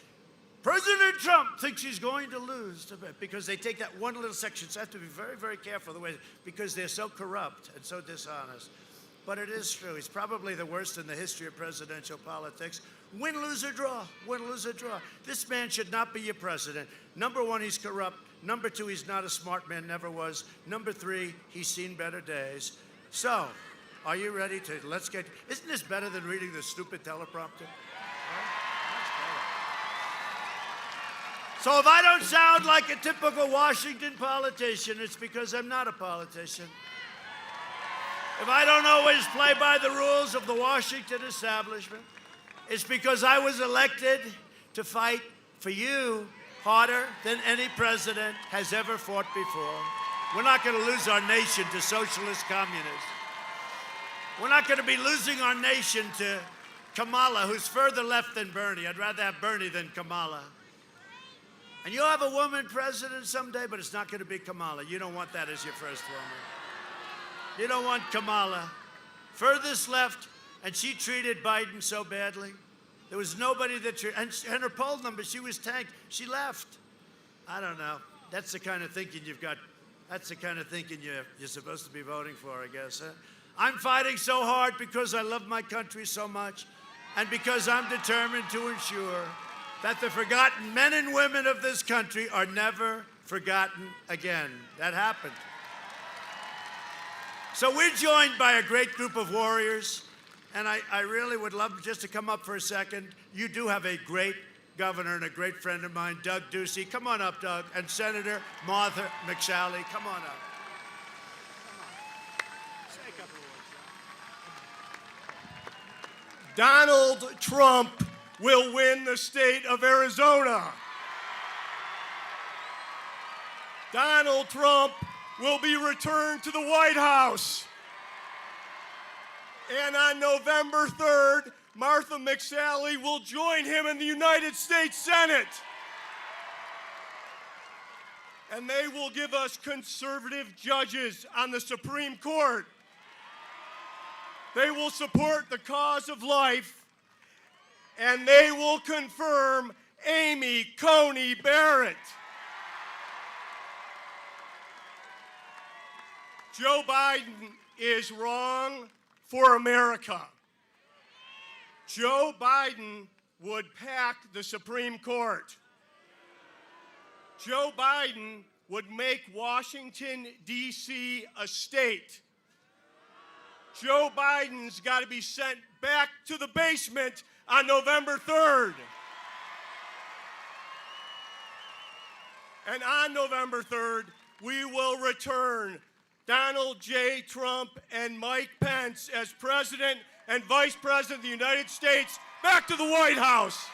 President Trump thinks he's going to lose to it because they take that one little section. So I have to be very, very careful the way, because they're so corrupt and so dishonest. But it is true. He's probably the worst in the history of presidential politics. Win, lose, or draw. Win, lose, or draw. This man should not be your president. Number 1, he's corrupt. Number 2, he's not a smart man, never was. Number 3, he's seen better days. So, are you ready to, isn't this better than reading the stupid teleprompter? So if I don't sound like a typical Washington politician, it's because I'm not a politician. If I don't always play by the rules of the Washington establishment, it's because I was elected to fight for you harder than any president has ever fought before. We're not going to lose our nation to socialist communists. We're not going to be losing our nation to Kamala, who's further left than Bernie. I'd rather have Bernie than Kamala. And you'll have a woman president someday, but it's not going to be Kamala. You don't want that as your first woman. You don't want Kamala. Furthest left, and she treated Biden so badly. There was nobody that treated, and her poll number, she was tanked. She left. I don't know. That's the kind of thinking you've got. That's the kind of thinking you're supposed to be voting for, I guess. Huh? I'm fighting so hard because I love my country so much, and because I'm determined to ensure that the forgotten men and women of this country are never forgotten again. That happened. So we're joined by a great group of warriors, and I really would love just to come up for a second. You do have a great governor and a great friend of mine, Doug Ducey. Come on up, Doug. And Senator Martha McSally. Come on up. Say a couple of words. Donald Trump will win the state of Arizona. Donald Trump will be returned to the White House. And on November 3rd, Martha McSally will join him in the United States Senate. And they will give us conservative judges on the Supreme Court. They will support the cause of life, and they will confirm Amy Coney Barrett. Joe Biden is wrong for America. Joe Biden would pack the Supreme Court. Joe Biden would make Washington, D.C. a state. Joe Biden's got to be sent back to the basement on November 3rd. And on November 3rd, we will return Donald J. Trump and Mike Pence as President and Vice President of the United States back to the White House.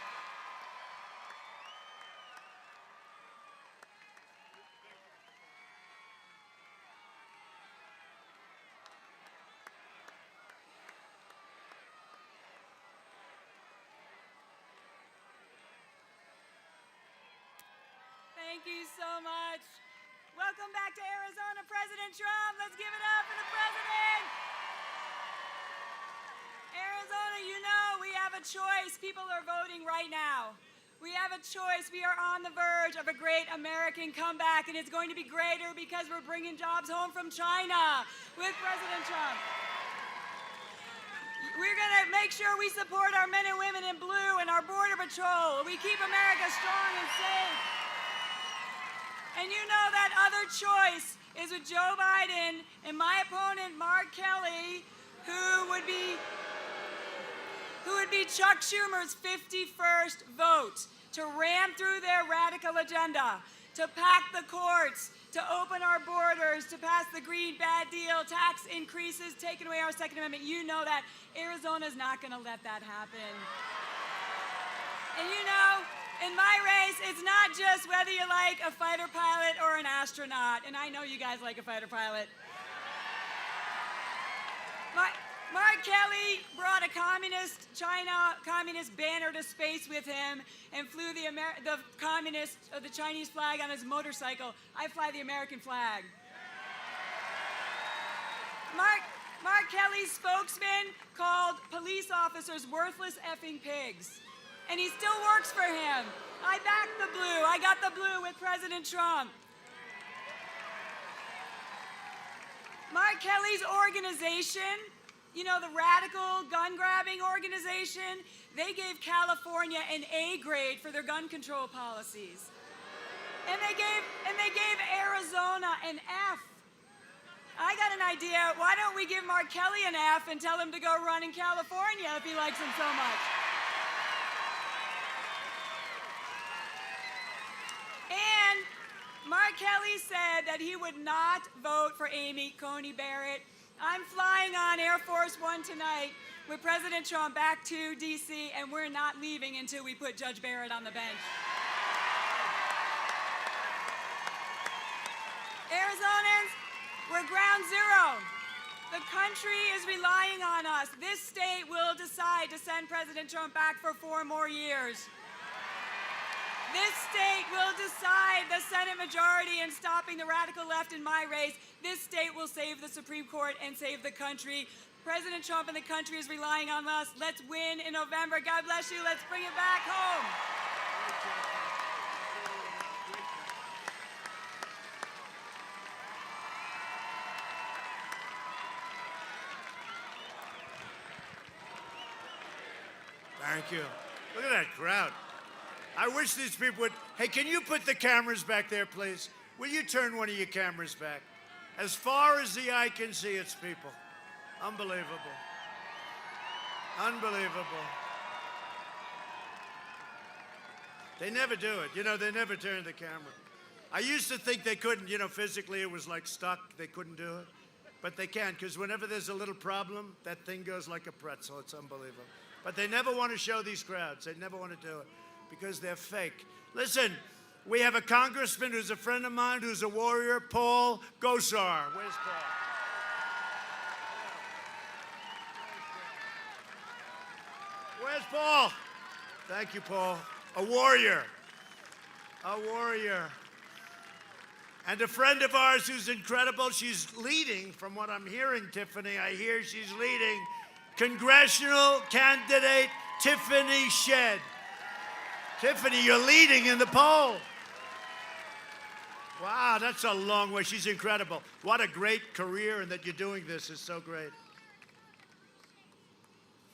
Thank you so much. Welcome back to Arizona, President Trump. Let's give it up for the president. Arizona, you know we have a choice. People are voting right now. We have a choice. We are on the verge of a great American comeback, and it's going to be greater because we're bringing jobs home from China with President Trump. We're going to make sure we support our men and women in blue and our Border Patrol. We keep America strong and safe. And you know that other choice is with Joe Biden and my opponent, Mark Kelly, who would be Chuck Schumer's 51st vote to ram through their radical agenda, to pack the courts, to open our borders, to pass the Green Bad Deal, tax increases, taking away our Second Amendment. You know that Arizona's not going to let that happen. And you know, in my race, it's not just whether you like a fighter pilot or an astronaut, and I know you guys like a fighter pilot. Mark Kelly brought a communist banner to space with him and flew the Chinese flag on his motorcycle. I fly the American flag. Mark Kelly's spokesman called police officers worthless effing pigs. And he still works for him. I backed the blue. I got the blue with President Trump. Mark Kelly's organization, you know, the radical gun-grabbing organization, they gave California an A grade for their gun control policies. And they gave Arizona an F. I got an idea. Why don't we give Mark Kelly an F and tell him to go run in California if he likes him so much? And Mark Kelly said that he would not vote for Amy Coney Barrett. I'm flying on Air Force One tonight with President Trump back to D.C., and we're not leaving until we put Judge Barrett on the bench. Arizonans, we're ground zero. The country is relying on us. This state will decide to send President Trump back for 4 more years. This state will decide the Senate majority in stopping the radical left in my race. This state will save the Supreme Court and save the country. President Trump and the country is relying on us. Let's win in November. God bless you. Let's bring it back home. Thank you. Look at that crowd. I wish these people would. Hey, can you put the cameras back there, please? Will you turn one of your cameras back? As far as the eye can see, it's people. Unbelievable. Unbelievable. They never do it. You know, they never turn the camera. I used to think they couldn't, you know, physically it was like stuck. They couldn't do it. But they can, because whenever there's a little problem, that thing goes like a pretzel. It's unbelievable. But they never want to show these crowds. They never want to do it because they're fake. Listen, We have a congressman who's a friend of mine, who's a warrior, Paul Gosar. Where's Paul? Where's Paul? Thank you, Paul. A warrior. A warrior. And a friend of ours who's incredible. She's leading, from what I'm hearing, Tiffany. I hear she's leading. Congressional candidate Tiffany Shedd. Tiffany, you're leading in the poll. Wow, that's a long way. She's incredible. What a great career, and that you're doing this is so great.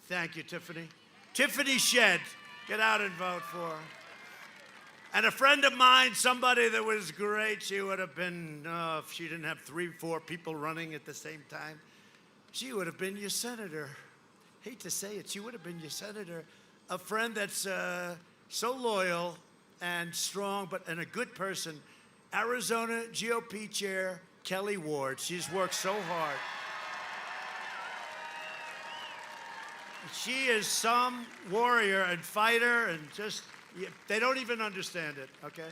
Thank you, Tiffany. Tiffany Shedd, get out and vote for her. And a friend of mine, somebody that was great, she would have been, if she didn't have 3, 4 people running at the same time, she would have been your senator. Hate to say it, she would have been your senator. A friend that's so loyal and strong, and a good person. Arizona GOP Chair Kelly Ward. She's worked so hard. She is some warrior and fighter, and just, they don't even understand it, okay?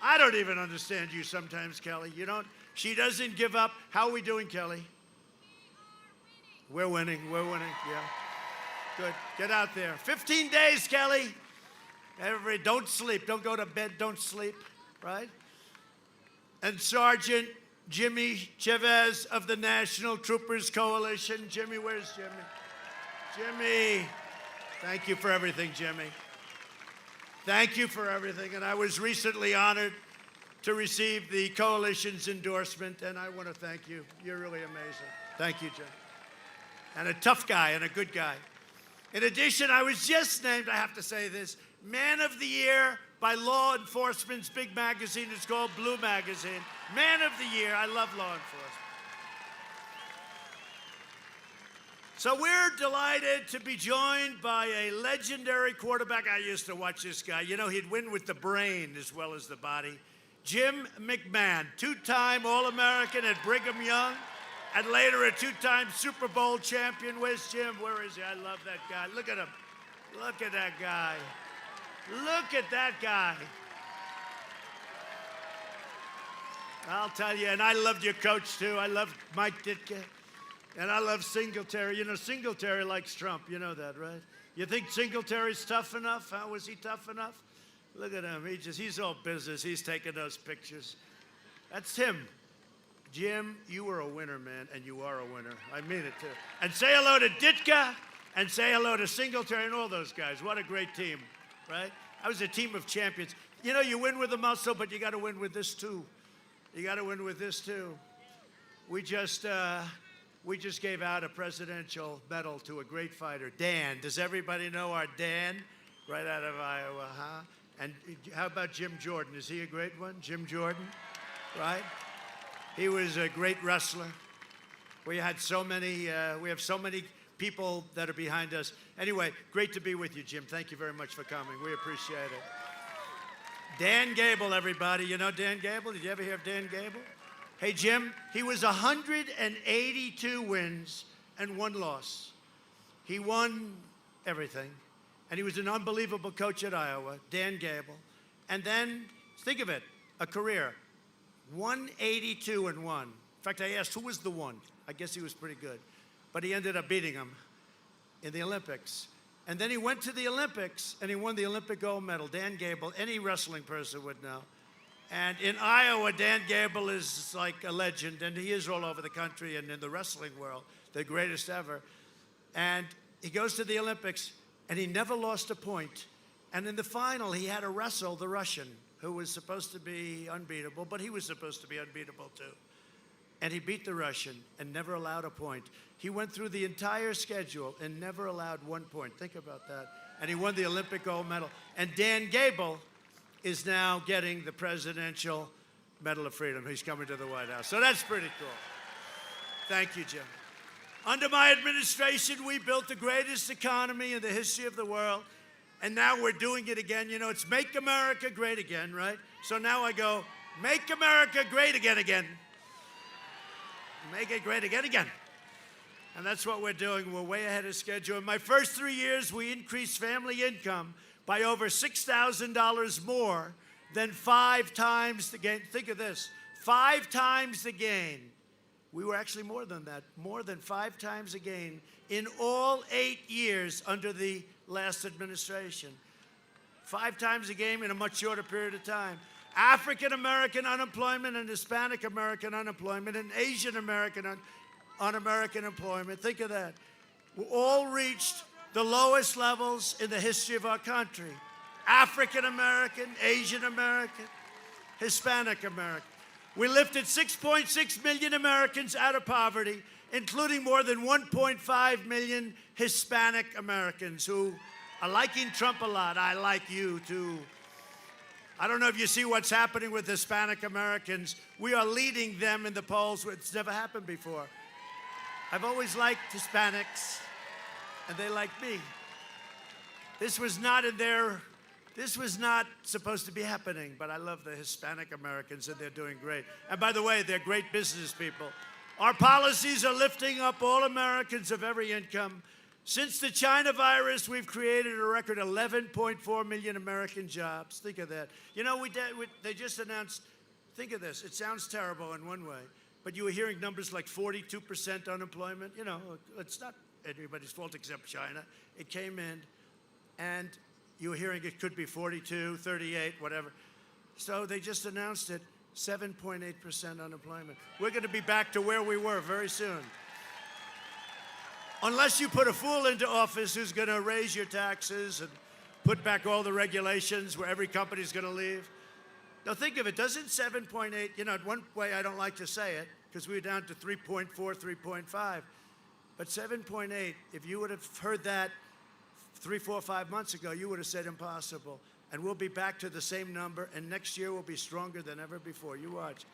I don't even understand you sometimes, Kelly. You don't, she doesn't give up. How are we doing, Kelly? We're winning, yeah. Good, get out there. 15 days, Kelly. Everybody, don't sleep, don't go to bed, don't sleep, right? And Sergeant Jimmy Chavez of the National Troopers Coalition. Jimmy, where's Jimmy? Jimmy, thank you for everything, Jimmy. Thank you for everything. And I was recently honored to receive the coalition's endorsement, and I want to thank you. You're really amazing. Thank you, Jim. And a tough guy and a good guy. In addition, I was just named, I have to say this, Man of the Year by Law Enforcement's big magazine. It's called Blue Magazine. Man of the Year. I love law enforcement. So we're delighted to be joined by a legendary quarterback. I used to watch this guy. You know, he'd win with the brain as well as the body. Jim McMahon, 2-time All-American at Brigham Young, and later a 2-time Super Bowl champion. Where's Jim? Where is he? I love that guy. Look at him. Look at that guy. Look at that guy. I'll tell you, and I loved your coach, too. I loved Mike Ditka. And I love Singletary. You know, Singletary likes Trump. You know that, right? You think Singletary's tough enough? Huh? Was he tough enough? Look at him. He's all business. He's taking those pictures. That's him. Jim, you were a winner, man, and you are a winner. I mean it, too. And say hello to Ditka, and say hello to Singletary and all those guys. What a great team, right? I was a team of champions. You know, you win with the muscle, but you got to win with this, too. You got to win with this, too. We just gave out a presidential medal to a great fighter, Dan. Does everybody know our Dan? Right out of Iowa, huh? And how about Jim Jordan? Is he a great one? Jim Jordan, right? He was a great wrestler. We had so many, we have so many people that are behind us. Anyway, great to be with you, Jim. Thank you very much for coming. We appreciate it. Dan Gable, everybody. You know Dan Gable? Did you ever hear of Dan Gable? Hey, Jim, he was 182 wins and 1 loss. He won everything. And he was an unbelievable coach at Iowa, Dan Gable. And then, think of it, a career, 182 and 1. In fact, I asked who was the one. I guess he was pretty good. But he ended up beating him in the Olympics. And then he went to the Olympics, and he won the Olympic gold medal. Dan Gable, any wrestling person would know. And in Iowa, Dan Gable is like a legend, and he is all over the country and in the wrestling world, the greatest ever. And he goes to the Olympics, and he never lost a point. And in the final, he had to wrestle the Russian, who was supposed to be unbeatable, but he was supposed to be unbeatable too. And he beat the Russian and never allowed a point. He went through the entire schedule and never allowed 1 point. Think about that. And he won the Olympic gold medal. And Dan Gable is now getting the Presidential Medal of Freedom. He's coming to the White House. So that's pretty cool. Thank you, Jim. Under my administration, we built the greatest economy in the history of the world. And now we're doing it again. You know, it's Make America Great Again, right? So now I go, Make America Great Again, again. Make it great again, again. And that's what we're doing. We're way ahead of schedule. In my first 3 years, we increased family income by over $6,000 more than 5 times the gain. Think of this, 5 times the gain. We were actually more than that, more than 5 times the gain in all 8 years under the last administration. 5 times the gain in a much shorter period of time. African American unemployment and Hispanic American unemployment and Asian American un-American employment, think of that, all reached the lowest levels in the history of our country. African American, Asian American, Hispanic American. We lifted 6.6 million Americans out of poverty, including more than 1.5 million Hispanic Americans who are liking Trump a lot. I like you too. I don't know if you see what's happening with Hispanic Americans. We are leading them in the polls. It's never happened before. I've always liked Hispanics, and they like me. This was not supposed to be happening, but I love the Hispanic Americans, and they're doing great. And by the way, they're great business people. Our policies are lifting up all Americans of every income. Since the China virus, we've created a record 11.4 million American jobs. Think of that. You know, they just announced, think of this, it sounds terrible in one way, but you were hearing numbers like 42% unemployment. You know, it's not anybody's fault except China. It came in, and you were hearing it could be 42, 38, whatever. So they just announced it, 7.8% unemployment. We're going to be back to where we were very soon. Unless you put a fool into office who's going to raise your taxes and put back all the regulations where every company's going to leave. Now think of it, doesn't 7.8, you know, one way I don't like to say it, because we were down to 3.4, 3.5, but 7.8, if you would have heard that 3, 4, 5 months ago, you would have said impossible. And we'll be back to the same number, and next year we'll be stronger than ever before. You watch.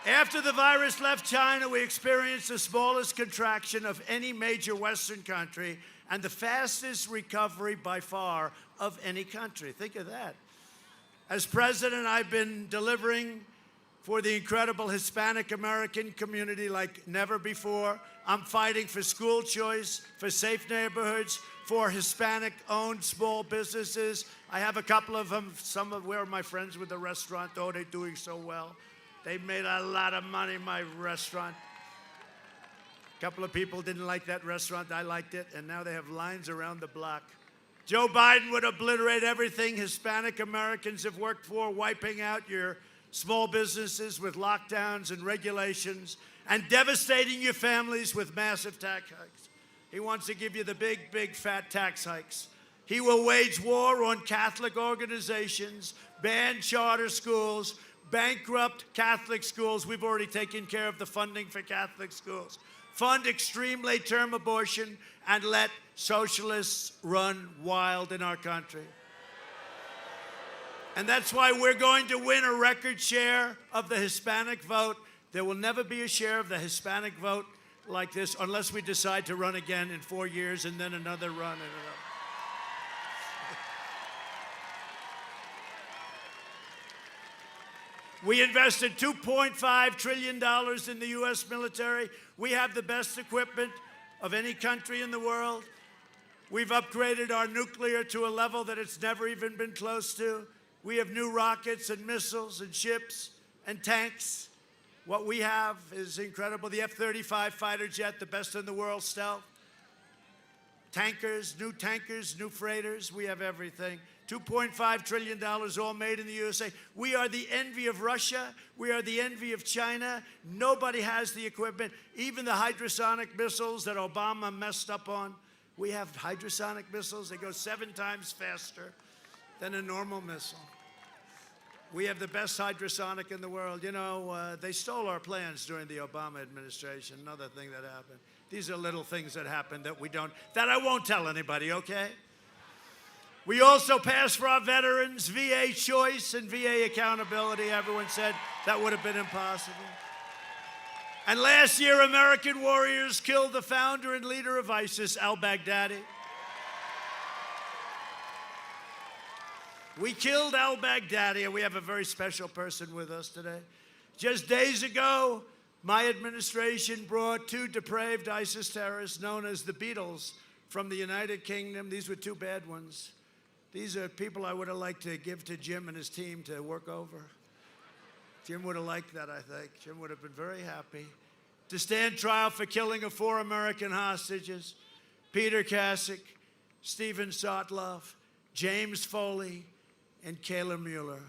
After the virus left China, we experienced the smallest contraction of any major Western country and the fastest recovery by far of any country. Think of that. As president, I've been delivering for the incredible Hispanic American community like never before. I'm fighting for school choice, for safe neighborhoods, for Hispanic-owned small businesses. I have a couple of them. Some of where are my friends with the restaurant. Oh, they're doing so well. They made a lot of money, my restaurant. A couple of people didn't like that restaurant. I liked it, and now they have lines around the block. Joe Biden would obliterate everything Hispanic Americans have worked for, wiping out your small businesses with lockdowns and regulations, and devastating your families with massive tax hikes. He wants to give you the big, big, fat tax hikes. He will wage war on Catholic organizations, ban charter schools, bankrupt Catholic schools. We've already taken care of the funding for Catholic schools. Fund extreme late-term abortion and let socialists run wild in our country. And that's why we're going to win a record share of the Hispanic vote. There will never be a share of the Hispanic vote like this unless we decide to run again in 4 years and then another run and another. We invested $2.5 trillion in the U.S. military. We have the best equipment of any country in the world. We've upgraded our nuclear to a level that it's never even been close to. We have new rockets and missiles and ships and tanks. What we have is incredible. The F-35 fighter jet, the best in the world stealth. Tankers, new freighters. We have everything. $2.5 trillion all made in the USA. We are the envy of Russia. We are the envy of China. Nobody has the equipment. Even the hypersonic missiles that Obama messed up on. We have hypersonic missiles. They go 7 times faster than a normal missile. We have the best hypersonic in the world. You know, they stole our plans during the Obama administration. Another thing that happened. These are little things that happen that I won't tell anybody, okay? We also passed for our veterans VA choice and VA accountability. Everyone said that would have been impossible. And last year, American warriors killed the founder and leader of ISIS, al-Baghdadi. We killed al-Baghdadi, and we have a very special person with us today. Just days ago, my administration brought 2 depraved ISIS terrorists known as the Beatles from the United Kingdom. These were 2 bad ones. These are people I would have liked to give to Jim and his team to work over. Jim would have liked that, I think. Jim would have been very happy. To stand trial for killing of 4 American hostages, Peter Kasich, Stephen Sotloff, James Foley, and Kayla Mueller.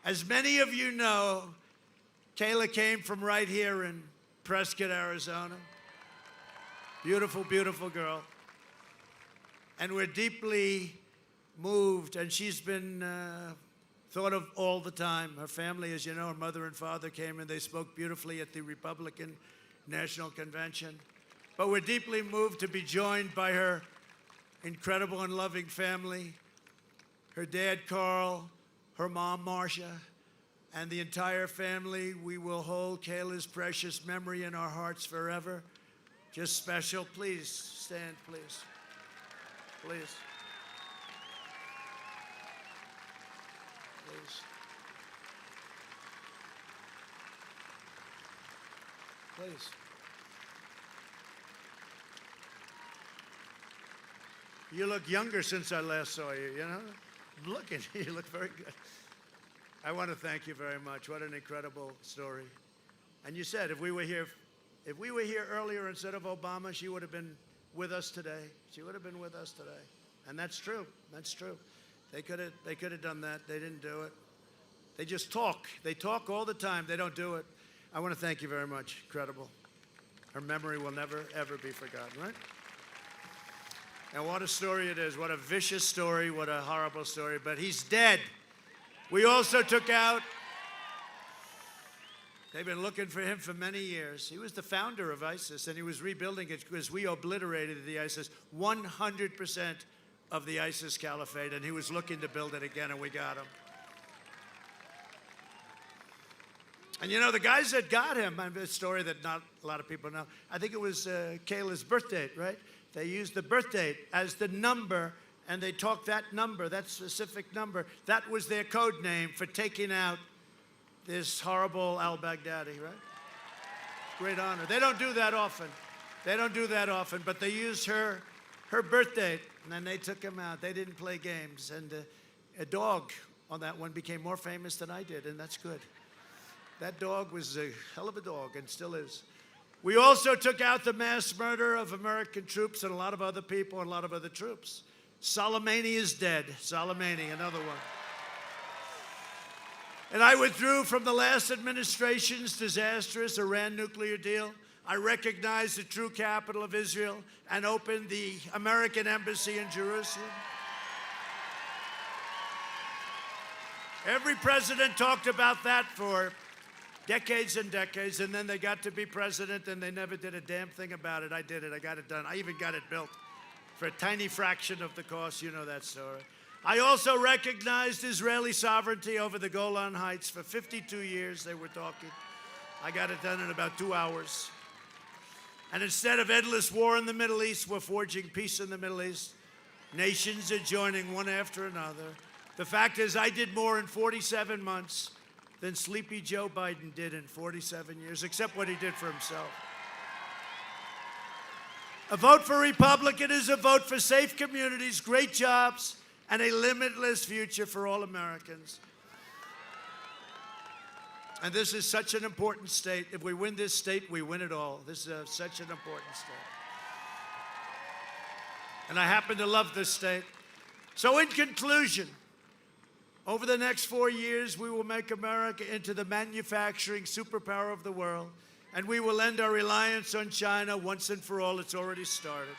As many of you know, Kayla came from right here in Prescott, Arizona. Beautiful, beautiful girl. And we're deeply moved, and she's been thought of all the time. Her family, as you know, her mother and father came and they spoke beautifully at the Republican National Convention. But we're deeply moved to be joined by her incredible and loving family, her dad, Carl, her mom, Marcia, and the entire family. We will hold Kayla's precious memory in our hearts forever. Just special. Please stand, please. Please. Please. Please. You look younger since I last saw you, you know? Look at you, you look very good. I want to thank you very much. What an incredible story. And you said if we were here earlier instead of Obama, she would have been with us today. She would have been with us today. And that's true. That's true. They could have done that. They didn't do it. They just talk. They talk all the time. They don't do it. I want to thank you very much. Incredible. Her memory will never, ever be forgotten, right? And what a story it is. What a vicious story. What a horrible story. But he's dead. We also took out, they've been looking for him for many years. He was the founder of ISIS, and he was rebuilding it because we obliterated the ISIS, 100% of the ISIS caliphate, and he was looking to build it again, and we got him. And you know, the guys that got him, a story that not a lot of people know, I think it was Kayla's birth date, right? They used the birth date as the number, and they talked that number, that specific number. That was their code name for taking out this horrible al-Baghdadi, right? Great honor. They don't do that often. They don't do that often, but they used her birth date, and then they took him out. They didn't play games, and a dog on that one became more famous than I did, and that's good. That dog was a hell of a dog, and still is. We also took out the mass murder of American troops and a lot of other people and a lot of other troops. Soleimani is dead. Soleimani, another one. And I withdrew from the last administration's disastrous Iran nuclear deal. I recognized the true capital of Israel and opened the American embassy in Jerusalem. Every president talked about that for decades and decades, and then they got to be president and they never did a damn thing about it. I did it. I got it done. I even got it built for a tiny fraction of the cost. You know that story. I also recognized Israeli sovereignty over the Golan Heights. For 52 years they were talking. I got it done in about 2 hours. And instead of endless war in the Middle East, we're forging peace in the Middle East. Nations are joining one after another. The fact is, I did more in 47 months than Sleepy Joe Biden did in 47 years, except what he did for himself. A vote for Republican is a vote for safe communities, great jobs, and a limitless future for all Americans. And this is such an important state. If we win this state, we win it all. This is such an important state. And I happen to love this state. So in conclusion, over the next 4 years, we will make America into the manufacturing superpower of the world, and we will end our reliance on China once and for all. It's already started.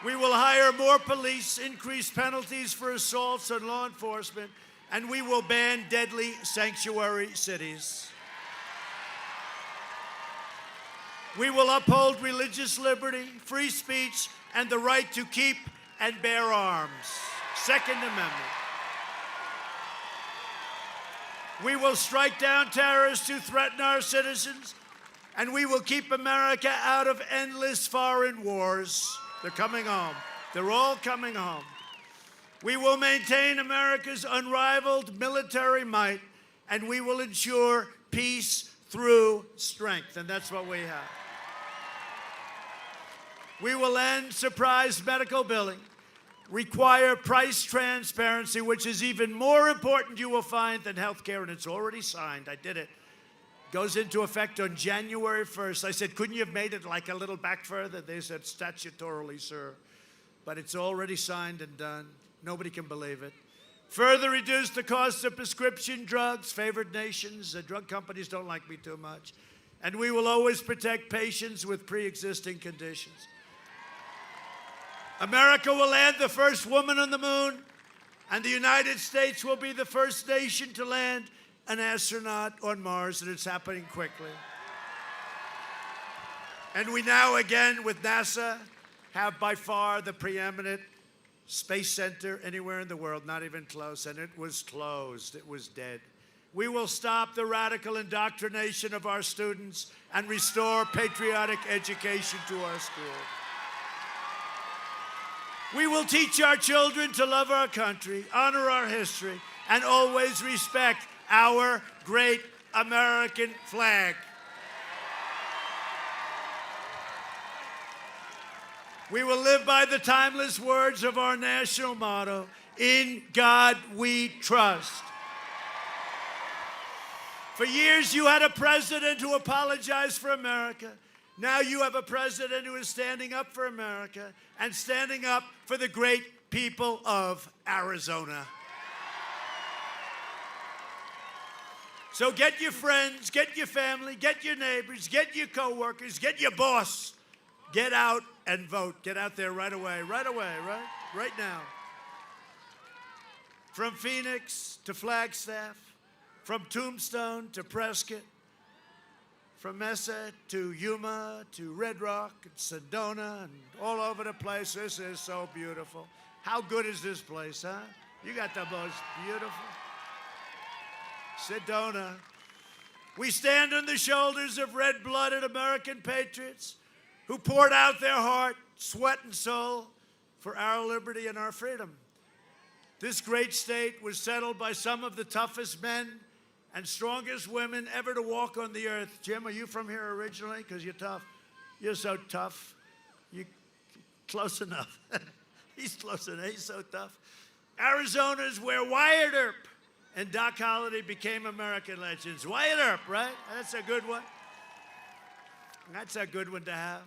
We will hire more police, increase penalties for assaults on law enforcement, and we will ban deadly sanctuary cities. We will uphold religious liberty, free speech, and the right to keep and bear arms. Second Amendment. We will strike down terrorists who threaten our citizens, and we will keep America out of endless foreign wars. They're coming home. They're all coming home. We will maintain America's unrivaled military might, and we will ensure peace through strength, and that's what we have. We will end surprise medical billing, require price transparency, which is even more important, you will find, than health care, and it's already signed. I did it. Goes into effect on January 1st. I said, couldn't you have made it like a little back further? They said, statutorily, sir. But it's already signed and done. Nobody can believe it. Further reduce the cost of prescription drugs. Favored nations. The drug companies don't like me too much. And we will always protect patients with pre-existing conditions. America will land the first woman on the moon, and the United States will be the first nation to land an astronaut on Mars, and it's happening quickly. And we now, again, with NASA, have by far the preeminent space center anywhere in the world, not even close, and it was closed. It was dead. We will stop the radical indoctrination of our students and restore patriotic education to our schools. We will teach our children to love our country, honor our history, and always respect our great American flag. We will live by the timeless words of our national motto, "In God we trust." For years, you had a president who apologized for America. Now you have a president who is standing up for America and standing up for the great people of Arizona. So get your friends, get your family, get your neighbors, get your coworkers, get your boss. Get out and vote. Get out there right away, right now. From Phoenix to Flagstaff, from Tombstone to Prescott, from Mesa to Yuma to Red Rock and Sedona and all over the place. This is so beautiful. How good is this place, huh? You got the most beautiful Sedona. We stand on the shoulders of red-blooded American patriots who poured out their heart, sweat, and soul for our liberty and our freedom. This great state was settled by some of the toughest men and strongest women ever to walk on the earth. Jim, are you from here originally? Because you're tough. You're so tough. You close enough. He's close enough. He's so tough. Arizona is where Wyatt Earp and Doc Holliday became American legends. Wyatt Earp, right? That's a good one. That's a good one to have.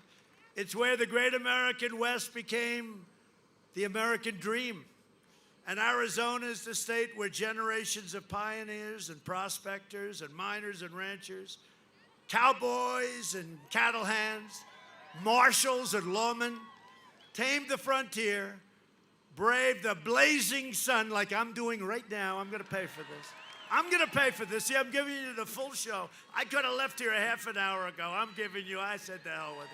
It's where the great American West became the American dream. And Arizona is the state where generations of pioneers and prospectors and miners and ranchers, cowboys and cattle hands, marshals and lawmen, tamed the frontier, braved the blazing sun like I'm doing right now. I'm going to pay for this. I'm going to pay for this. See, I'm giving you the full show. I could have left here a half an hour ago. I'm giving you, I said to hell with it.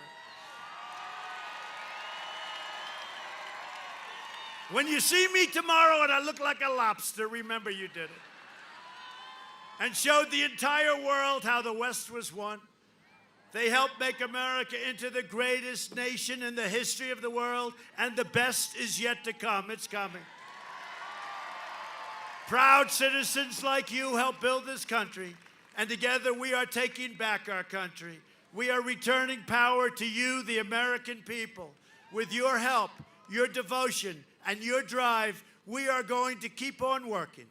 When you see me tomorrow and I look like a lobster, remember you did it. And showed the entire world how the West was won. They helped make America into the greatest nation in the history of the world, and the best is yet to come. It's coming. Proud citizens like you help build this country, and together we are taking back our country. We are returning power to you, the American people. With your help, your devotion, and your drive, we are going to keep on working.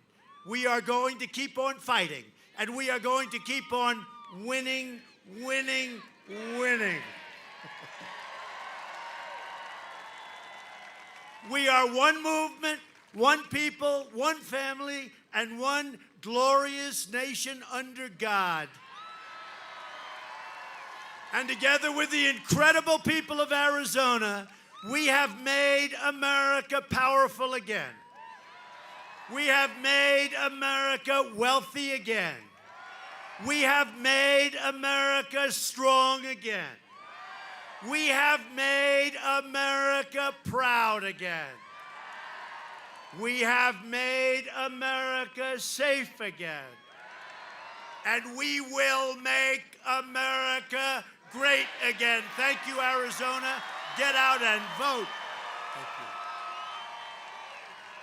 We are going to keep on fighting, and we are going to keep on winning, winning, winning. We are one movement, one people, one family, and one glorious nation under God. And together with the incredible people of Arizona, we have made America powerful again. We have made America wealthy again. We have made America strong again. We have made America proud again. We have made America safe again. And we will make America great again. Thank you, Arizona. Get out and vote.